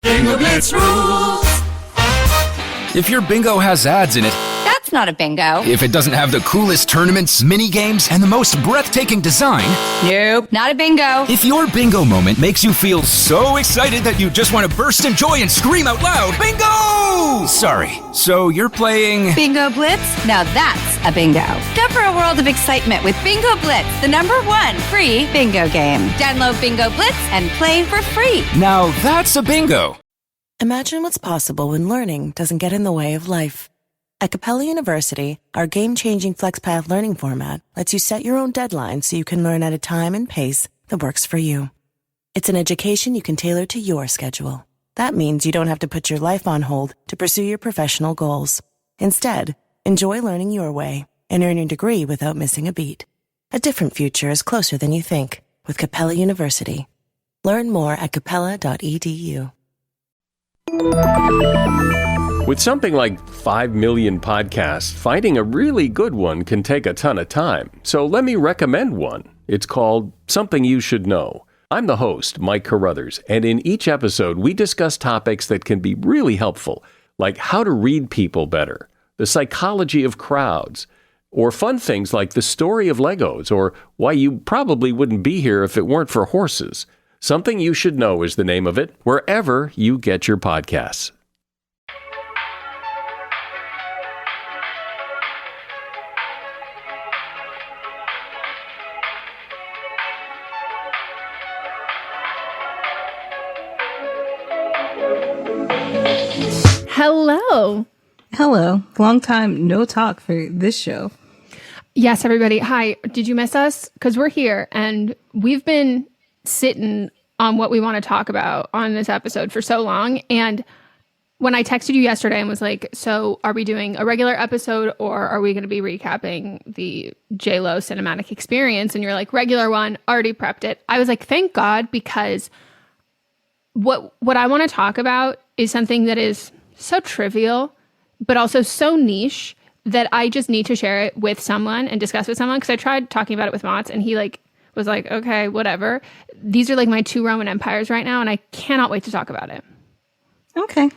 Bingo Blitz rules. If your bingo has ads in it, That's not a bingo. if it doesn't have the coolest tournaments, mini games, and the most breathtaking design, Nope, not a bingo. if your bingo moment makes you feel so excited that you just want to burst in joy and scream out loud, bingo! Sorry, so you're playing... Bingo Blitz? Now that's a bingo. Go for a world of excitement with Bingo Blitz, the #1 free bingo game. Download Bingo Blitz and play for free. Now that's a bingo. Imagine what's possible when learning doesn't get in the way of life. At Capella University, our game-changing FlexPath learning format lets you set your own deadlines so you can learn at a time and pace that works for you. It's an education you can tailor to your schedule. That means you don't have to put your life on hold to pursue your professional goals. Instead, enjoy learning your way and earn your degree without missing a beat. A different future is closer than you think with Capella University. Learn more at capella.edu. With something like 5 million podcasts, finding a really good one can take a ton of time. So let me recommend one. It's called Something You Should Know. I'm the host, Mike Carruthers, and in each episode, we discuss topics that can be really helpful, like how to read people better, the psychology of crowds, or fun things like the story of Legos, or why you probably wouldn't be here if it weren't for horses. Something You Should Know is the name of it, wherever you get your podcasts. Hello. Hello. Long time no talk for this show. Yes, everybody. Hi. Did you miss us? Because we're here and we've been sitting on what we want to talk about on this episode for so long. And when I texted you yesterday and was like, so are we doing a regular episode or are we going to be recapping the J-Lo cinematic experience? And you're like, regular one, already prepped it. I was like, thank God, because what I want to talk about is something that is so trivial, but also so niche that I just need to share it with someone and discuss with someone. Because I tried talking about it with Mott's and he was like, okay, whatever. These are like my 2 Roman empires right now, and I cannot wait to talk about it. Okay.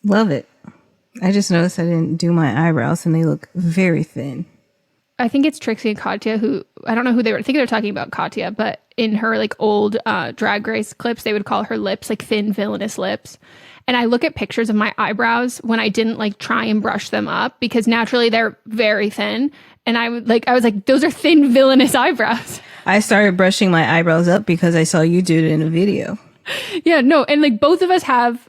Love it. I just noticed I didn't do my eyebrows and they look very thin. I think it's Trixie and Katya who, I don't know who they were. I think they're talking about Katya, but in her like old Drag Race clips, they would call her lips like thin, villainous lips. And I look at pictures of my eyebrows when I didn't like try and brush them up because naturally they're very thin. And I was like, those are thin, villainous eyebrows. I started brushing my eyebrows up because I saw you do it in a video. Yeah, no. And like both of us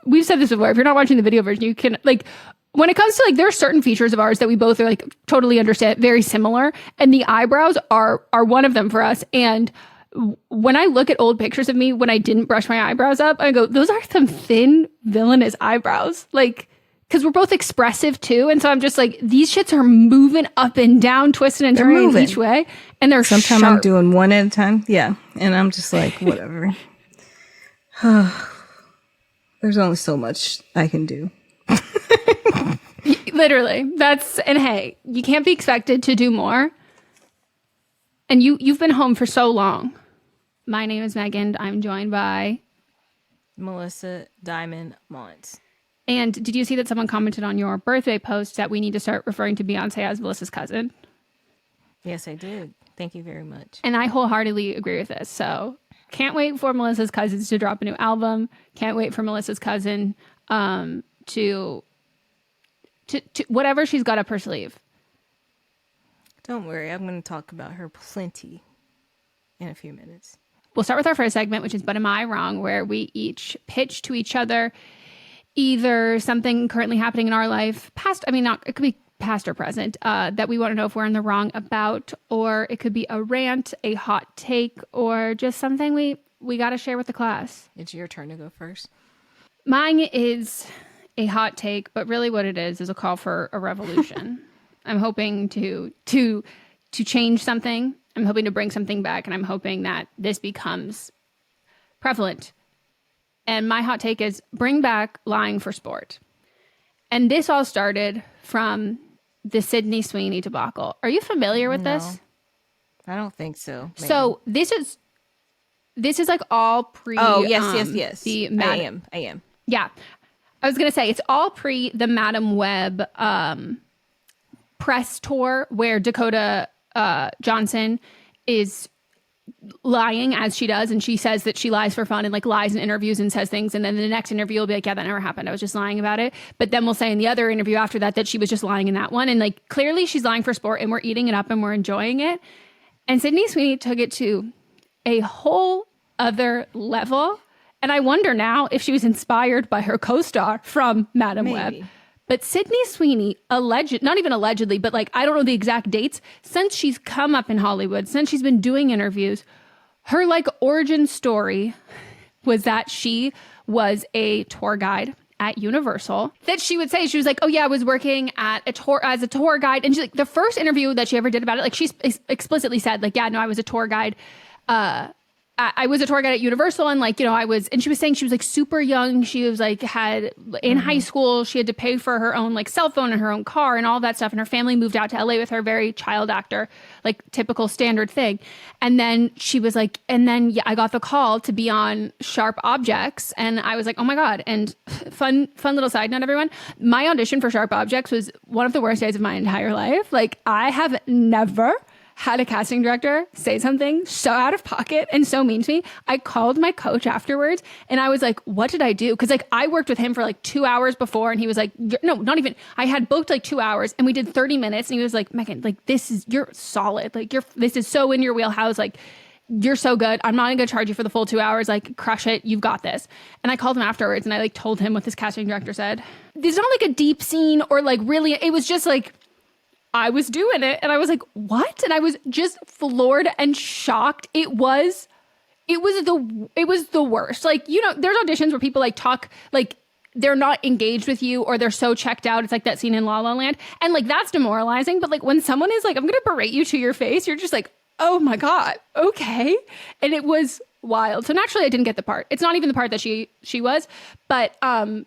we've said this before. If you're not watching the video version, you can like, when it comes to like, there are certain features of ours that we both are like totally understand, very similar. And the eyebrows are one of them for us. And when I look at old pictures of me when I didn't brush my eyebrows up, I go, those are some thin, villainous eyebrows. Like, because we're both expressive too. And so I'm just like, these shits are moving up and down, twisting and turning each way. And they're Sometimes sharp. I'm doing one at a time. Yeah. And I'm just like, whatever. There's only so much I can do. Literally. And hey, you can't be expected to do more. And you've been home for so long. My name is Meghan. I'm joined by Melisa Diamond Mont. And did you see that someone commented on your birthday post that we need to start referring to Beyonce as Melissa's cousin? Yes, I did. Thank you very much. And I wholeheartedly agree with this. So can't wait for Melissa's cousins to drop a new album. Can't wait for Melissa's cousin to whatever she's got up her sleeve. Don't worry. I'm going to talk about her plenty in a few minutes. We'll start with our first segment, which is But Am I Wrong?, where we each pitch to each other either something currently happening in our life, it could be past or present, that we want to know if we're in the wrong about, or it could be a rant, a hot take, or just something we got to share with the class. It's your turn to go first. Mine is a hot take, but really what it is a call for a revolution. I'm hoping to change something. I'm hoping to bring something back, and I'm hoping that this becomes prevalent. And my hot take is bring back lying for sport. And this all started from the Sydney Sweeney debacle. Are you familiar with this? I don't think so. Maybe. So this is this is like all pre. Oh, yes. The I am. Yeah. I was going to say, it's all pre the Madam Web press tour where Dakota Johnson is lying as she does, and she says that she lies for fun and like lies in interviews and says things, and then the next interview will be like, yeah, that never happened, I was just lying about it. But then we'll say in the other interview after that she was just lying in that one, and like clearly she's lying for sport, and we're eating it up and we're enjoying it. And Sydney Sweeney took it to a whole other level, and I wonder now if she was inspired by her co-star from Madam Web. But Sydney Sweeney, not even allegedly, but like, I don't know the exact dates, since she's come up in Hollywood, since she's been doing interviews, her like origin story was that she was a tour guide at Universal. That she would say, she was like, oh yeah, I was working at as a tour guide. And she's like, the first interview that she ever did about it, like she explicitly said like, yeah, no, I was a tour guide. I was a tour guide at Universal, and like, you know, and she was saying she was like super young. She was like, in high school, she had to pay for her own like cell phone and her own car and all that stuff. And her family moved out to LA with her, very child actor, like typical standard thing. And then she was like, yeah, I got the call to be on Sharp Objects. And I was like, oh my God. And fun little side note, everyone, my audition for Sharp Objects was one of the worst days of my entire life. Like, I have never had a casting director say something so out of pocket and so mean to me. I called my coach afterwards and I was like, what did I do? Because like, I worked with him for like 2 hours before, and he was like, no, not even. I had booked like 2 hours and we did 30 minutes. And he was like, Meghan, like, you're solid. Like, this is so in your wheelhouse. Like, you're so good. I'm not going to charge you for the full 2 hours. Like, crush it. You've got this. And I called him afterwards and I like told him what this casting director said. It's not like a deep scene or like really, it was just like, I was doing it and I was like, what? And I was just floored and shocked. It was the worst. Like, you know, there's auditions where people like talk, like they're not engaged with you or they're so checked out. It's like that scene in La La Land. And like, that's demoralizing. But like when someone is like, I'm going to berate you to your face, you're just like, oh my God. Okay. And it was wild. So naturally I didn't get the part. It's not even the part that she was, but her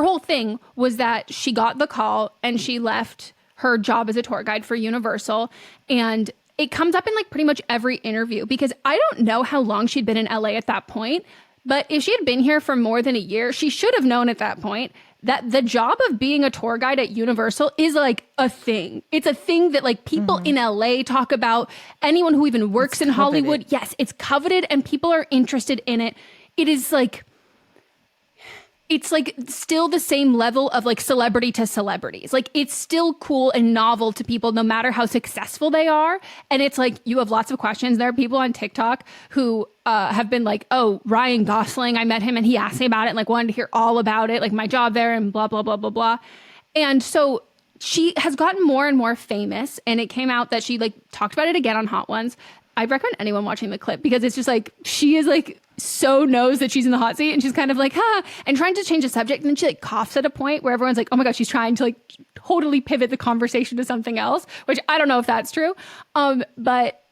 whole thing was that she got the call and she left her job as a tour guide for Universal. And it comes up in like pretty much every interview, because I don't know how long she'd been in LA at that point, but if she had been here for more than a year, she should have known at that point that the job of being a tour guide at Universal is like a thing. It's a thing that like people in LA talk about. Anyone who even works in Hollywood. Yes, it's coveted and people are interested in it. It is like, it's like still the same level of like celebrity to celebrities. Like, it's still cool and novel to people no matter how successful they are. And it's like, you have lots of questions. There are people on TikTok who have been like, oh, Ryan Gosling, I met him and he asked me about it and like wanted to hear all about it, like my job there and blah, blah, blah, blah, blah. And so she has gotten more and more famous, and it came out that she like talked about it again on Hot Ones. I recommend anyone watching the clip, because it's just like, she is like, so knows that she's in the hot seat, and she's kind of like, and trying to change the subject. And then she like coughs at a point where everyone's like, oh my God, she's trying to like totally pivot the conversation to something else, which I don't know if that's true. But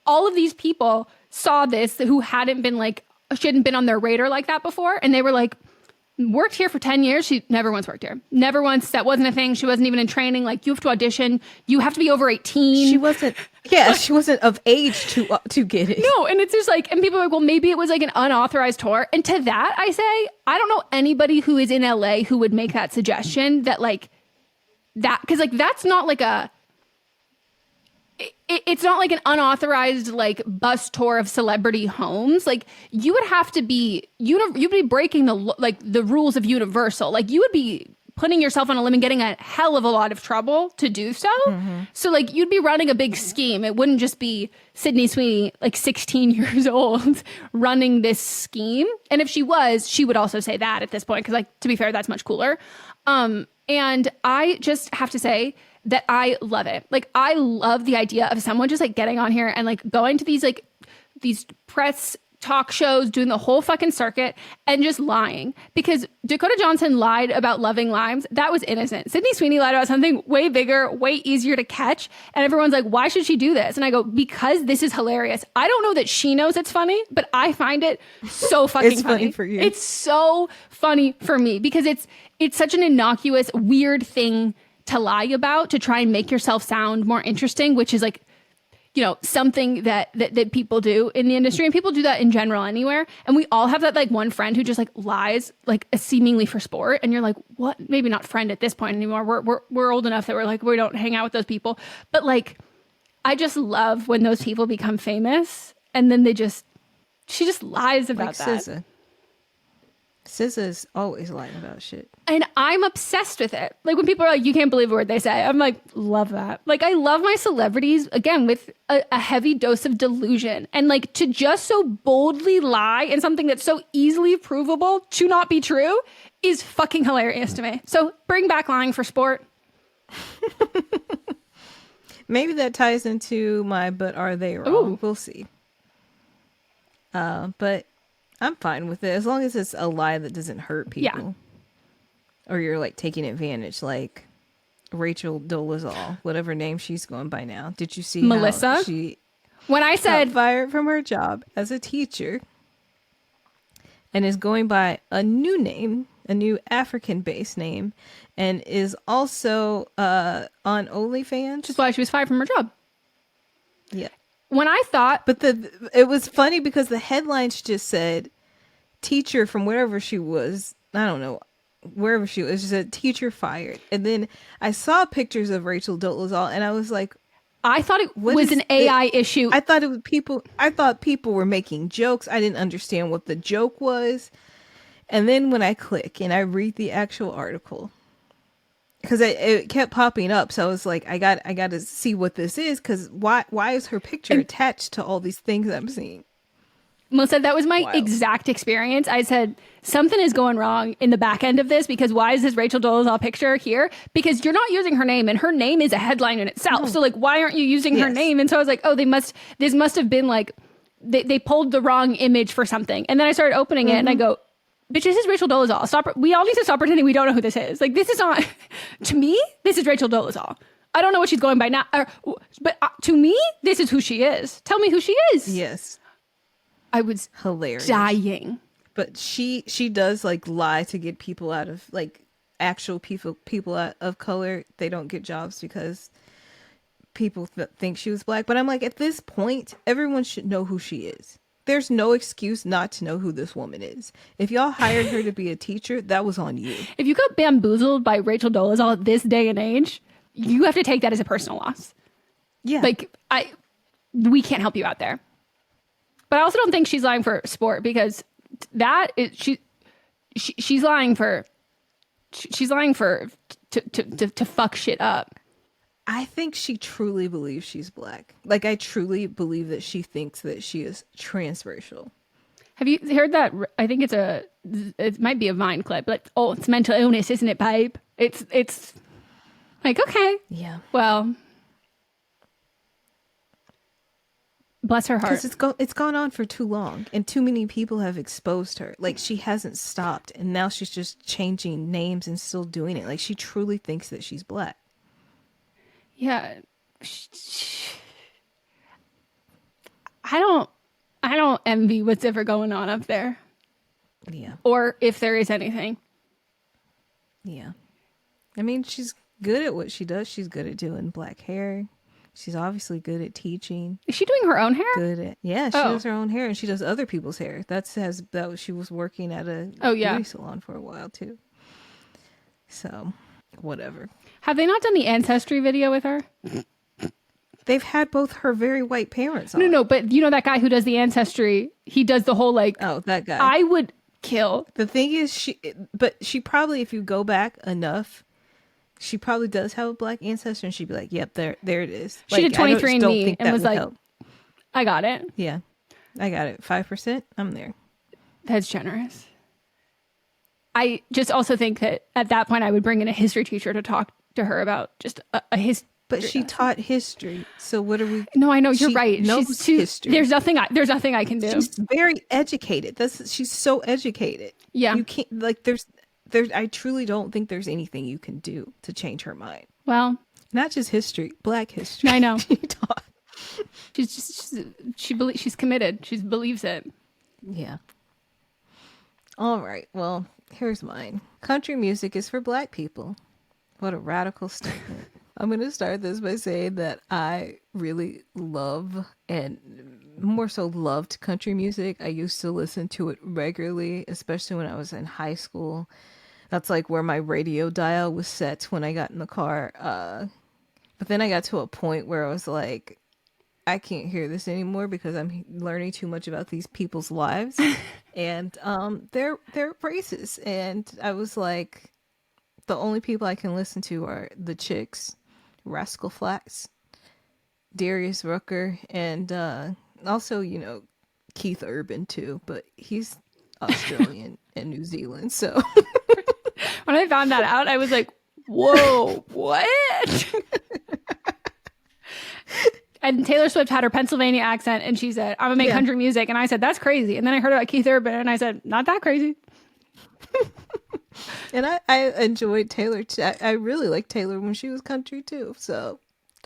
all of these people saw this who hadn't been like, she hadn't been on their radar like that before. And they were like, worked here for 10 years. She never once worked here. Never once. That wasn't a thing. She wasn't even in training. Like, you have to audition. You have to be over 18. She wasn't. Yeah, she wasn't of age to get it. No, and it's just like, and people are like, well, maybe it was like an unauthorized tour. And to that, I say, I don't know anybody who is in LA who would make that suggestion that like that, because like that's not like it's not like an unauthorized like bus tour of celebrity homes. Like, you would have to be, you'd be breaking the rules of Universal. Like, you would be putting yourself on a limb and getting a hell of a lot of trouble to do so. So like, you'd be running a big scheme. It wouldn't just be Sydney Sweeney, like 16 years old, running this scheme. And if she was, she would also say that at this point, because like, to be fair, that's much cooler. And I just have to say that I love it. Like, I love the idea of someone just like getting on here and like going to these press talk shows, doing the whole fucking circuit and just lying. Because Dakota Johnson lied about loving limes. That was innocent. Sydney Sweeney lied about something way bigger, way easier to catch. And everyone's like, why should she do this? And I go, because this is hilarious. I don't know that she knows it's funny, but I find it so fucking it's funny for you. It's so funny for me, because it's such an innocuous, weird thing to lie about, to try and make yourself sound more interesting, which is like, something that people do in the industry, and people do that in general anywhere. And we all have that like one friend who just like lies like seemingly for sport. And you're like, what? Maybe not friend at this point anymore. We're old enough that we're like, we don't hang out with those people. But like, I just love when those people become famous and then she just lies about like that. SZA. SZA is always lying about shit. And I'm obsessed with it. Like when people are like, you can't believe a word they say. I'm like, love that. Like I love my celebrities, again, with a heavy dose of delusion. And like to just so boldly lie in something that's so easily provable to not be true is fucking hilarious to me. So bring back lying for sport. Maybe that ties into my but are they wrong? Ooh. We'll see. But I'm fine with it as long as it's a lie that doesn't hurt people. Yeah. Or you're like taking advantage, like Rachel Dolezal, whatever name she's going by now. Did you see Melisa? how she When I said got fired from her job as a teacher and is going by a new name, a new African-based name, and is also on OnlyFans? just why she was fired from her job. Yeah. When I thought, But it was funny because the headlines just said teacher from wherever she was. I don't know. Wherever she was, just said teacher fired. And then I saw pictures of Rachel Dolezal and I was like, I thought it was an AI issue. I thought it was people. I thought people were making jokes. I didn't understand what the joke was. And then when I click and I read the actual article, because it kept popping up, so I was like, I got to see what this is, because why is her picture attached to all these things I'm seeing? Melissa, that was my Wild. exact experience. I said, something is going wrong in the back end of this, because why is this Rachel Dolezal picture here? Because you're not using her name, and her name is a headline in itself. No. So like, why aren't you using her Yes. name? And so I was like, oh, this must have been like, they pulled the wrong image for something. And then I started opening it and I go, bitch, this is Rachel Dolezal. Stop. We all need to stop pretending we don't know who this is. Like, this is not, to me, this is Rachel Dolezal. I don't know what she's going by now, but to me, this is who she is. Tell me who she is. Yes, I was hilarious. dying. But she does like lie to get people out of, like, actual people of color. They don't get jobs because people think she was black. But I'm like, at this point, everyone should know who she is. There's no excuse not to know who this woman is. If y'all hired her to be a teacher, that was on you. If you got bamboozled by Rachel Dolezal at this day and age, you have to take that as a personal loss. Yeah. Like, we can't help you out there. But I also don't think she's lying for sport, because that is she's lying for to fuck shit up. I think she truly believes she's black. Like, I truly believe that she thinks that she is transracial. Have you heard that? I think it might be a Vine clip. Like, oh, it's mental illness, isn't it, babe? It's like, okay, Yeah. well, bless her heart. Because it's gone on for too long, and too many people have exposed her. Like, she hasn't stopped, and now she's just changing names and still doing it. Like, she truly thinks that she's black. Yeah. I don't envy what's ever going on up there, Yeah. or if there is anything. Yeah. I mean, she's good at what she does. She's good at doing black hair. She's obviously good at teaching. Is she doing her own hair? Good at, yeah, she Oh. does her own hair, and she does other people's hair. She was working at a beauty salon for a while too. So, whatever. Have they not done the ancestry video with her? They've had both her very white parents on. No, but you know that guy who does the ancestry? He does the whole like. Oh, that guy. I would kill. The thing is, she probably, if you go back enough, she probably does have a black ancestor, and she'd be like, "Yep, there it is." She did I just 23andMe don't think and that was would like, help. I got it. "Yeah, I got it. 5%. I'm there." That's generous. I just also think that at that point I would bring in a history teacher to talk to her about just a history. But she taught history, so what are we? No, I know you're She right. knows She's history. There's nothing I can do. She's very educated. She's so educated. Yeah. You can't, like, there's I truly don't think there's anything you can do to change her mind. Well, Not just history, black history. I know. She taught. She's committed. She believes it. Yeah. All right. Well, here's mine. Country music is for black people. What a radical statement. I'm going to start this by saying that I really love and more so loved country music. I used to listen to it regularly, especially when I was in high school. That's like where my radio dial was set when I got in the car. But then I got to a point where I was like, I can't hear this anymore because I'm learning too much about these people's lives and their races. And I was like, the only people I can listen to are the Chicks, Rascal Flatts, Darius Rucker, and also, Keith Urban too, but he's Australian and New Zealand. So When I found that out, I was like, whoa, what? And Taylor Swift had her Pennsylvania accent, and she said, I'm going to make country music. And I said, that's crazy. And then I heard about Keith Urban, and I said, not that crazy. And I enjoyed Taylor. I really liked Taylor when she was country too. So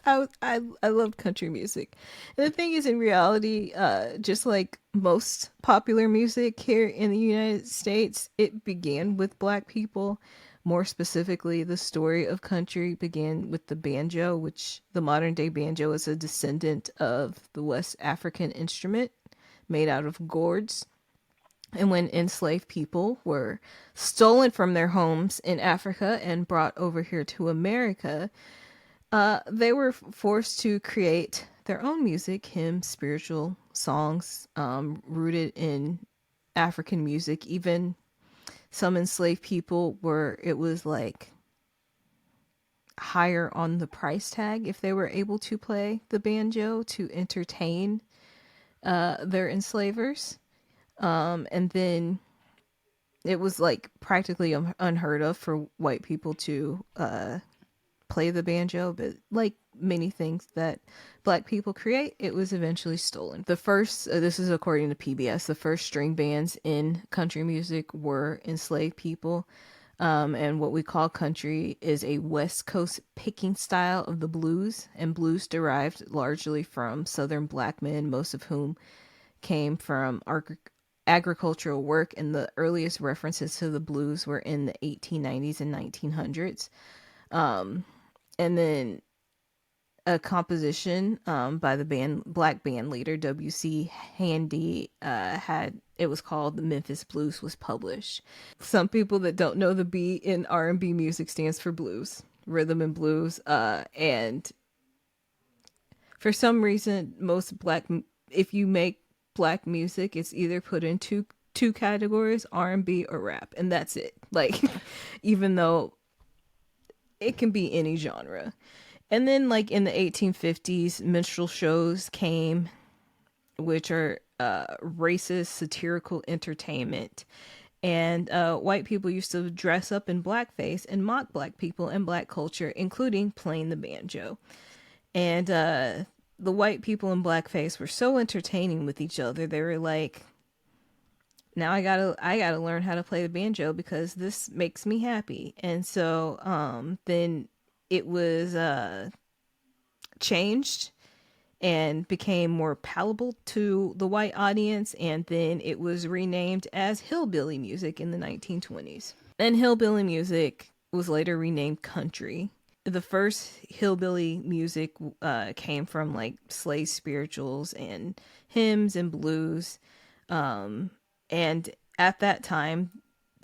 I loved country music. And the thing is, in reality, just like most popular music here in the United States, it began with Black people. More specifically, the story of country began with the banjo, which the modern day banjo is a descendant of the West African instrument made out of gourds. And when enslaved people were stolen from their homes in Africa and brought over here to America, they were forced to create their own music, hymns, spiritual songs, rooted in African music. Even some enslaved people it was like higher on the price tag if they were able to play the banjo to entertain their enslavers. And then it was like practically unheard of for white people to play the banjo, but like many things that Black people create, it was eventually stolen. The first, this is according to PBS, the first string bands in country music were enslaved people. And what we call country is a West Coast picking style of the blues, and blues derived largely from Southern Black men, most of whom came from agricultural work, and the earliest references to the blues were in the 1890s and 1900s. And then a composition by the Black band leader W.C. Handy it was called The Memphis Blues, was published. Some people that don't know, the B in R&B music stands for blues, rhythm and blues, and for some reason if you make Black music, it's either put into two categories, R&B or rap, and that's it. Like, even though it can be any genre. And then like in the 1850s, minstrel shows came, which are racist satirical entertainment. And white people used to dress up in blackface and mock Black people and Black culture, including playing the banjo. And the white people in blackface were so entertaining with each other. They were like, now I gotta learn how to play the banjo because this makes me happy. And so then it was changed and became more palatable to the white audience, and then it was renamed as hillbilly music in the 1920s. And hillbilly music was later renamed country. The first hillbilly music came from like slave spirituals and hymns and blues. And at that time,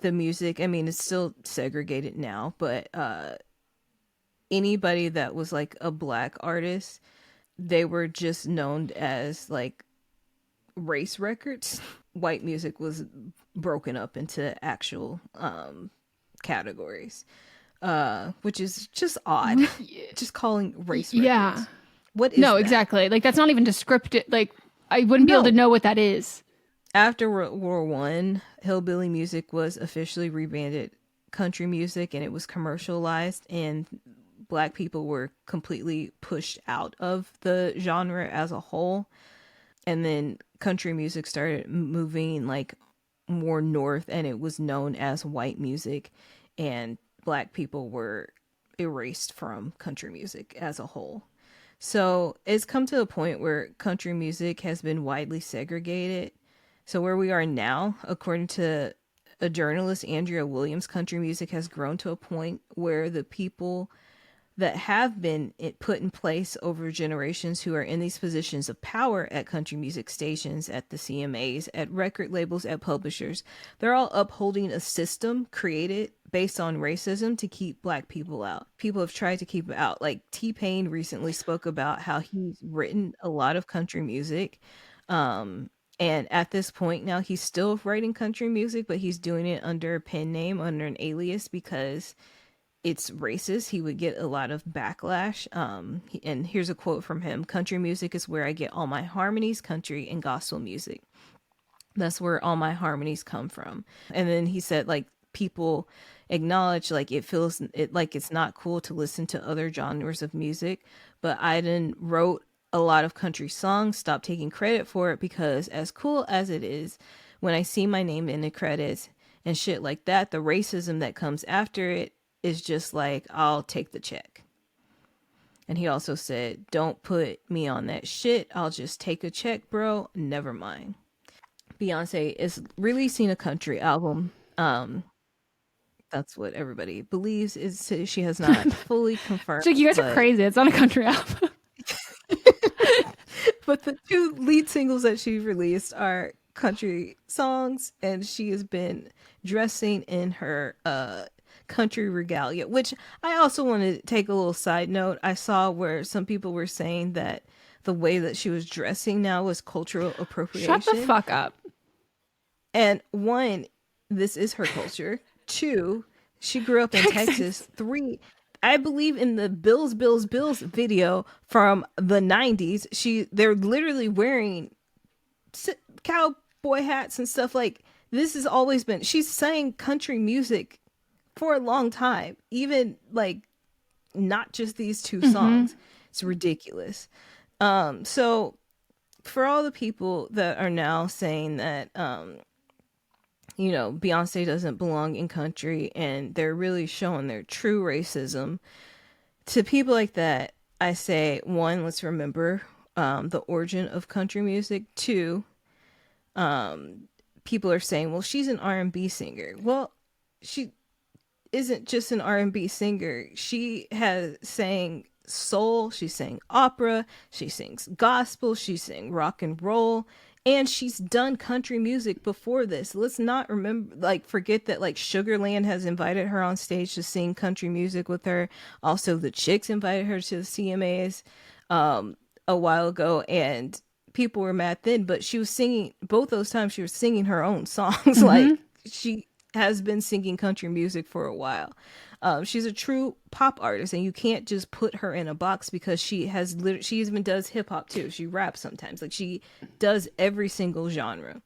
the music, I mean, it's still segregated now, but anybody that was like a Black artist, they were just known as like race records. White music was broken up into actual categories, which is just odd. Just calling race records. Yeah. What is that? Exactly. Like, that's not even descriptive. Like, I wouldn't be able to know what that is. After World War I, hillbilly music was officially rebranded country music, and it was commercialized, and Black people were completely pushed out of the genre as a whole. And then country music started moving like more north, and it was known as white music, and Black people were erased from country music as a whole. So it's come to a point where country music has been widely segregated. So where we are now, according to a journalist, Andrea Williams, country music has grown to a point where the people that have been put in place over generations who are in these positions of power at country music stations, at the CMAs, at record labels, at publishers. They're all upholding a system created based on racism to keep Black people out. People have tried to keep it out. Like T-Pain recently spoke about how he's written a lot of country music. And at this point now, he's still writing country music, but he's doing it under a pen name, under an alias, because it's racist. He would get a lot of backlash. And here's a quote from him: "Country music is where I get all my harmonies, country and gospel music. That's where all my harmonies come from." And then he said, like, people acknowledge, like, it feels it like it's not cool to listen to other genres of music, but Iden wrote a lot of country songs, stopped taking credit for it, because as cool as it is, when I see my name in the credits and shit like that, the racism that comes after it is just like, I'll take the check. And he also said, "Don't put me on that shit. I'll just take a check, bro. Never mind." Beyonce is releasing a country album. That's what everybody believes. Is she has not fully confirmed. So you guys are crazy. It's not a country album. But the 2 lead singles that she released are country songs, and she has been dressing in her country regalia, which I also want to take a little side note. I saw where some people were saying that the way that she was dressing now was cultural appropriation. Shut the fuck up. And 1, this is her culture. 2, she grew up in Texas. 3, I believe in the Bills video from the 90s, they're literally wearing cowboy hats and stuff. Like, this has always been, she's sang country music for a long time, even like not just these 2 songs. It's ridiculous. So for all the people that are now saying that, you know, Beyonce doesn't belong in country, and they're really showing their true racism, to people like that, I say, 1, let's remember the origin of country music. 2, people are saying, well, she's an R&B singer. Well, she isn't just an R&B singer. She has sang soul, she sang opera, she sings gospel, she sang rock and roll, and she's done country music before this. Let's not forget that, like, Sugarland has invited her on stage to sing country music with her. Also, the Chicks invited her to the CMAs a while ago, and people were mad then, but she was singing, both those times she was singing her own songs. Like, she has been singing country music for a while. She's a true pop artist, and you can't just put her in a box, because she even does hip hop too. She raps sometimes. Like, she does every single genre.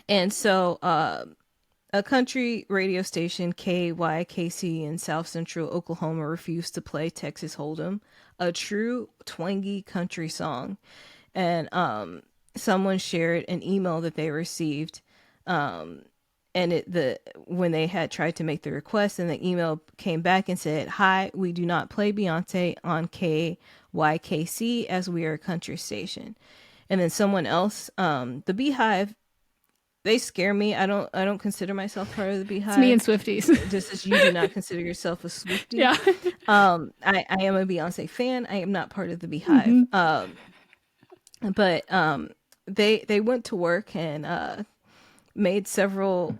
And so a country radio station, KYKC, in South Central Oklahoma, refused to play Texas Hold'em, a true twangy country song. And someone shared an email that they received, and when they had tried to make the request, and the email came back and said, "Hi, we do not play Beyonce on KYKC as we are a country station." And then someone else, the BAIW, they scare me. I don't consider myself part of the BAIW. It's me and Swifties. Just as you do not consider yourself a Swiftie. Yeah. I am a Beyonce fan. I am not part of the BAIW. But they went to work and made several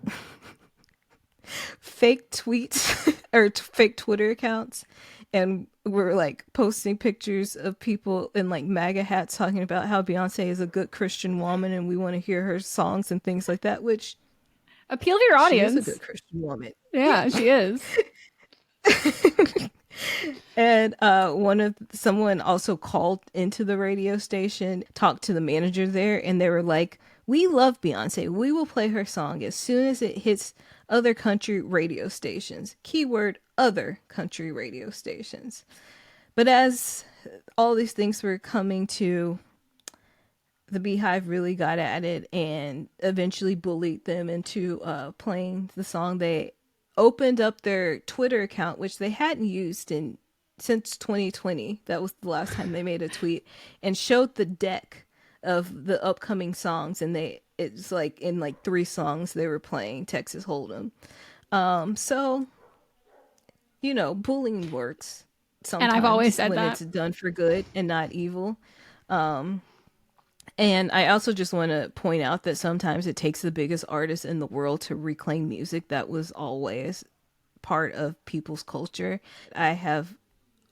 fake tweets or fake Twitter accounts, and were like posting pictures of people in like MAGA hats talking about how Beyonce is a good Christian woman and we want to hear her songs and things like that, which appeal to your audience. She is a good Christian woman. Yeah, she is. And someone also called into the radio station, talked to the manager there, and they were like, "We love Beyonce. We will play her song as soon as it hits other country radio stations." Keyword, other country radio stations. But as all these things were coming to, the BAIW really got at it and eventually bullied them into playing the song. They opened up their Twitter account, which they hadn't used since 2020. That was the last time they made a tweet, and showed the deck of the upcoming songs, and it's like in like 3 songs they were playing Texas Hold'em. So, you know, bullying works. sometimes. And I've always said when that. it's done for good and not evil. And I also just want to point out that sometimes it takes the biggest artist in the world to reclaim music that was always part of people's culture. I have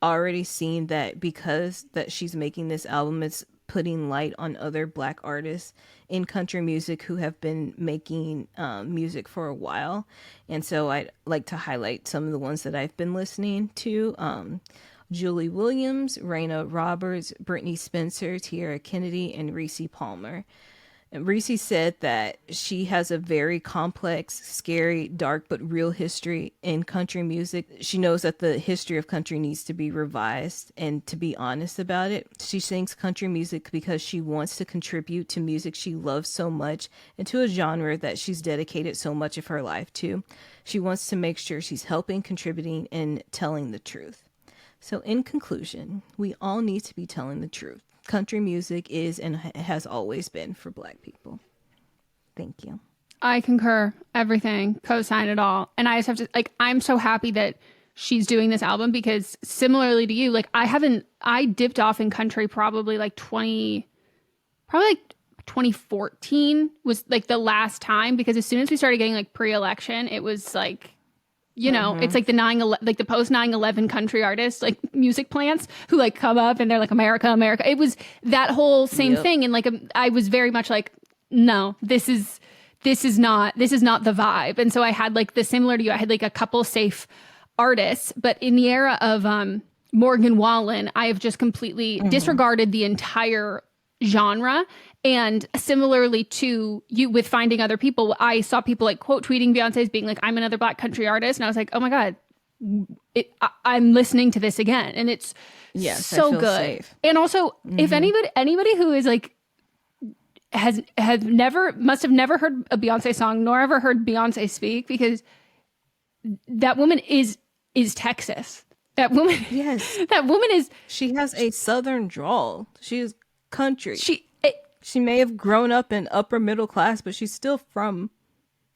already seen that because that she's making this album, it's putting light on other Black artists in country music who have been making music for a while. And so I'd like to highlight some of the ones that I've been listening to. Julie Williams, Raina Roberts, Brittany Spencer, Tierra Kennedy, and Reese Palmer. And Reese said that she has a very complex, scary, dark, but real history in country music. She knows that the history of country needs to be revised, and to be honest about it, she sings country music because she wants to contribute to music she loves so much and to a genre that she's dedicated so much of her life to. She wants to make sure she's helping, contributing, and telling the truth. So in conclusion, we all need to be telling the truth. Country music is and has always been for Black people. Thank you. I concur. Everything. Co-sign it all. And I just have to, like, I'm so happy that she's doing this album because similarly to you, like, I dipped off in country probably like 2014 was like the last time, because as soon as we started getting like pre-election, it was like, you know, it's like the post 9/11 country artists, like music plants who like come up and they're like, America, America. It was that whole same thing. And like, I was very much like, no, this is not the vibe. And so I had like the similar to you, I had like a couple safe artists, but in the era of Morgan Wallen, I have just completely disregarded the entire genre. And similarly to you with finding other people, I saw people like quote tweeting Beyonce's being like, I'm another Black country artist. And I was like, oh my God, I'm listening to this again. And it's so good. Safe. And also, if anybody who is like, must have never heard a Beyonce song, nor ever heard Beyonce speak, because that woman is Texas. That woman, that woman is. She has a Southern drawl. She is country. She may have grown up in upper middle class, but she's still from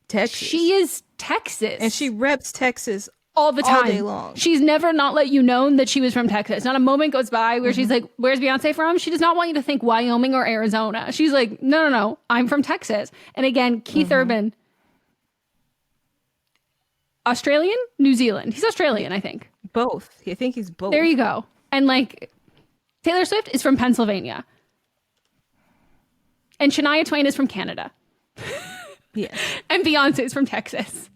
Texas. She is Texas. And she reps Texas all the time. All day long. She's never not let you know that she was from Texas. Not a moment goes by where she's like, where's Beyonce from? She does not want you to think Wyoming or Arizona. She's like, no, I'm from Texas. And again, Keith Urban, Australian? New Zealand. He's Australian, I think. Both. I think he's both. There you go. And like, Taylor Swift is from Pennsylvania. And Shania Twain is from Canada. Yes. And Beyonce is from Texas.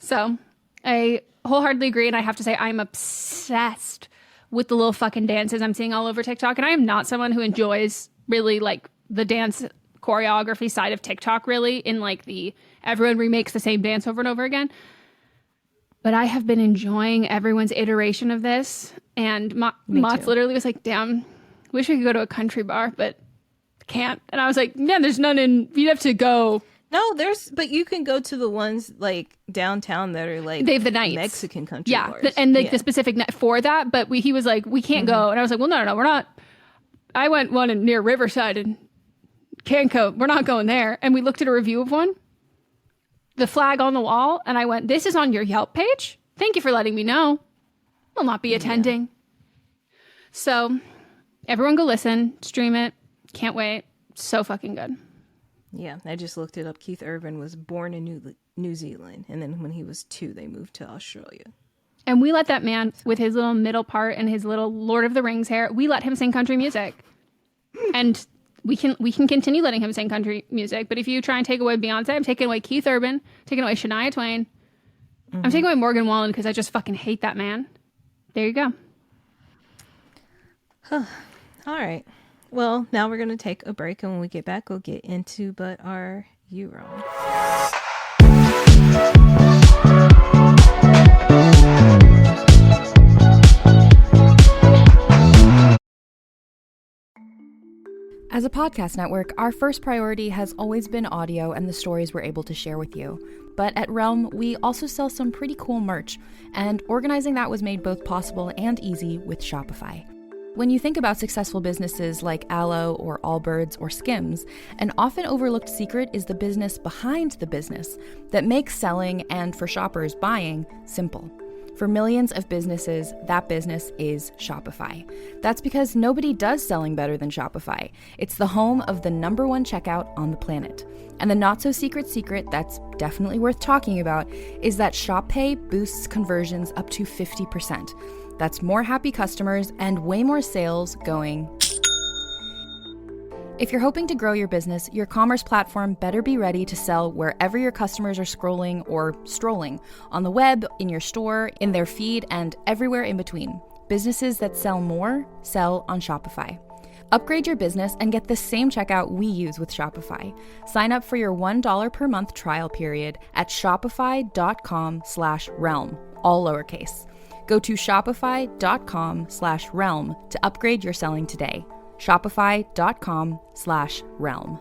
So I wholeheartedly agree. And I have to say, I'm obsessed with the little fucking dances I'm seeing all over TikTok. And I am not someone who enjoys really like the dance choreography side of TikTok, really, in like the everyone remakes the same dance over and over again. But I have been enjoying everyone's iteration of this. And Mott's literally was like, damn, wish we could go to a country bar, but can't. And I was like, yeah, there's none you'd have to go. No, but you can go to the ones like downtown that are like, they have the nights. Mexican country bars. And like the specific night for that. But he was like, we can't go. And I was like, well, no, we're not. I went one near Riverside and can't go. We're not going there. And we looked at a review of one, the flag on the wall. And I went, this is on your Yelp page? Thank you for letting me know. Will not be attending. Yeah. So everyone go listen, stream it. Can't wait. So fucking good. Yeah, I just looked it up. Keith Urban was born in New Zealand, and then when he was 2, they moved to Australia. And we let that man, with his little middle part and his little Lord of the Rings hair, we let him sing country music. And we can continue letting him sing country music. But if you try and take away Beyonce, I'm taking away Keith Urban, taking away Shania Twain. I'm taking away Morgan Wallen because I just fucking hate that man. There you go. All right. Well, now we're going to take a break, and when we get back, we'll get into But Are You Wrong? As a podcast network, our first priority has always been audio and the stories we're able to share with you. But at Realm, we also sell some pretty cool merch, and organizing that was made both possible and easy with Shopify. When you think about successful businesses like Aloe or Allbirds or Skims, an often overlooked secret is the business behind the business that makes selling and, for shoppers, buying simple. For millions of businesses, that business is Shopify. That's because nobody does selling better than Shopify. It's the home of the #1 checkout on the planet. And the not-so-secret secret that's definitely worth talking about is that Shop Pay boosts conversions up to 50%. That's more happy customers and way more sales going. If you're hoping to grow your business, your commerce platform better be ready to sell wherever your customers are scrolling or strolling, on the web, in your store, in their feed, and everywhere in between. Businesses that sell more, sell on Shopify. Upgrade your business and get the same checkout we use with Shopify. Sign up for your $1 per month trial period at shopify.com/realm, all lowercase. Go to shopify.com/realm to upgrade your selling today. Shopify.com/realm.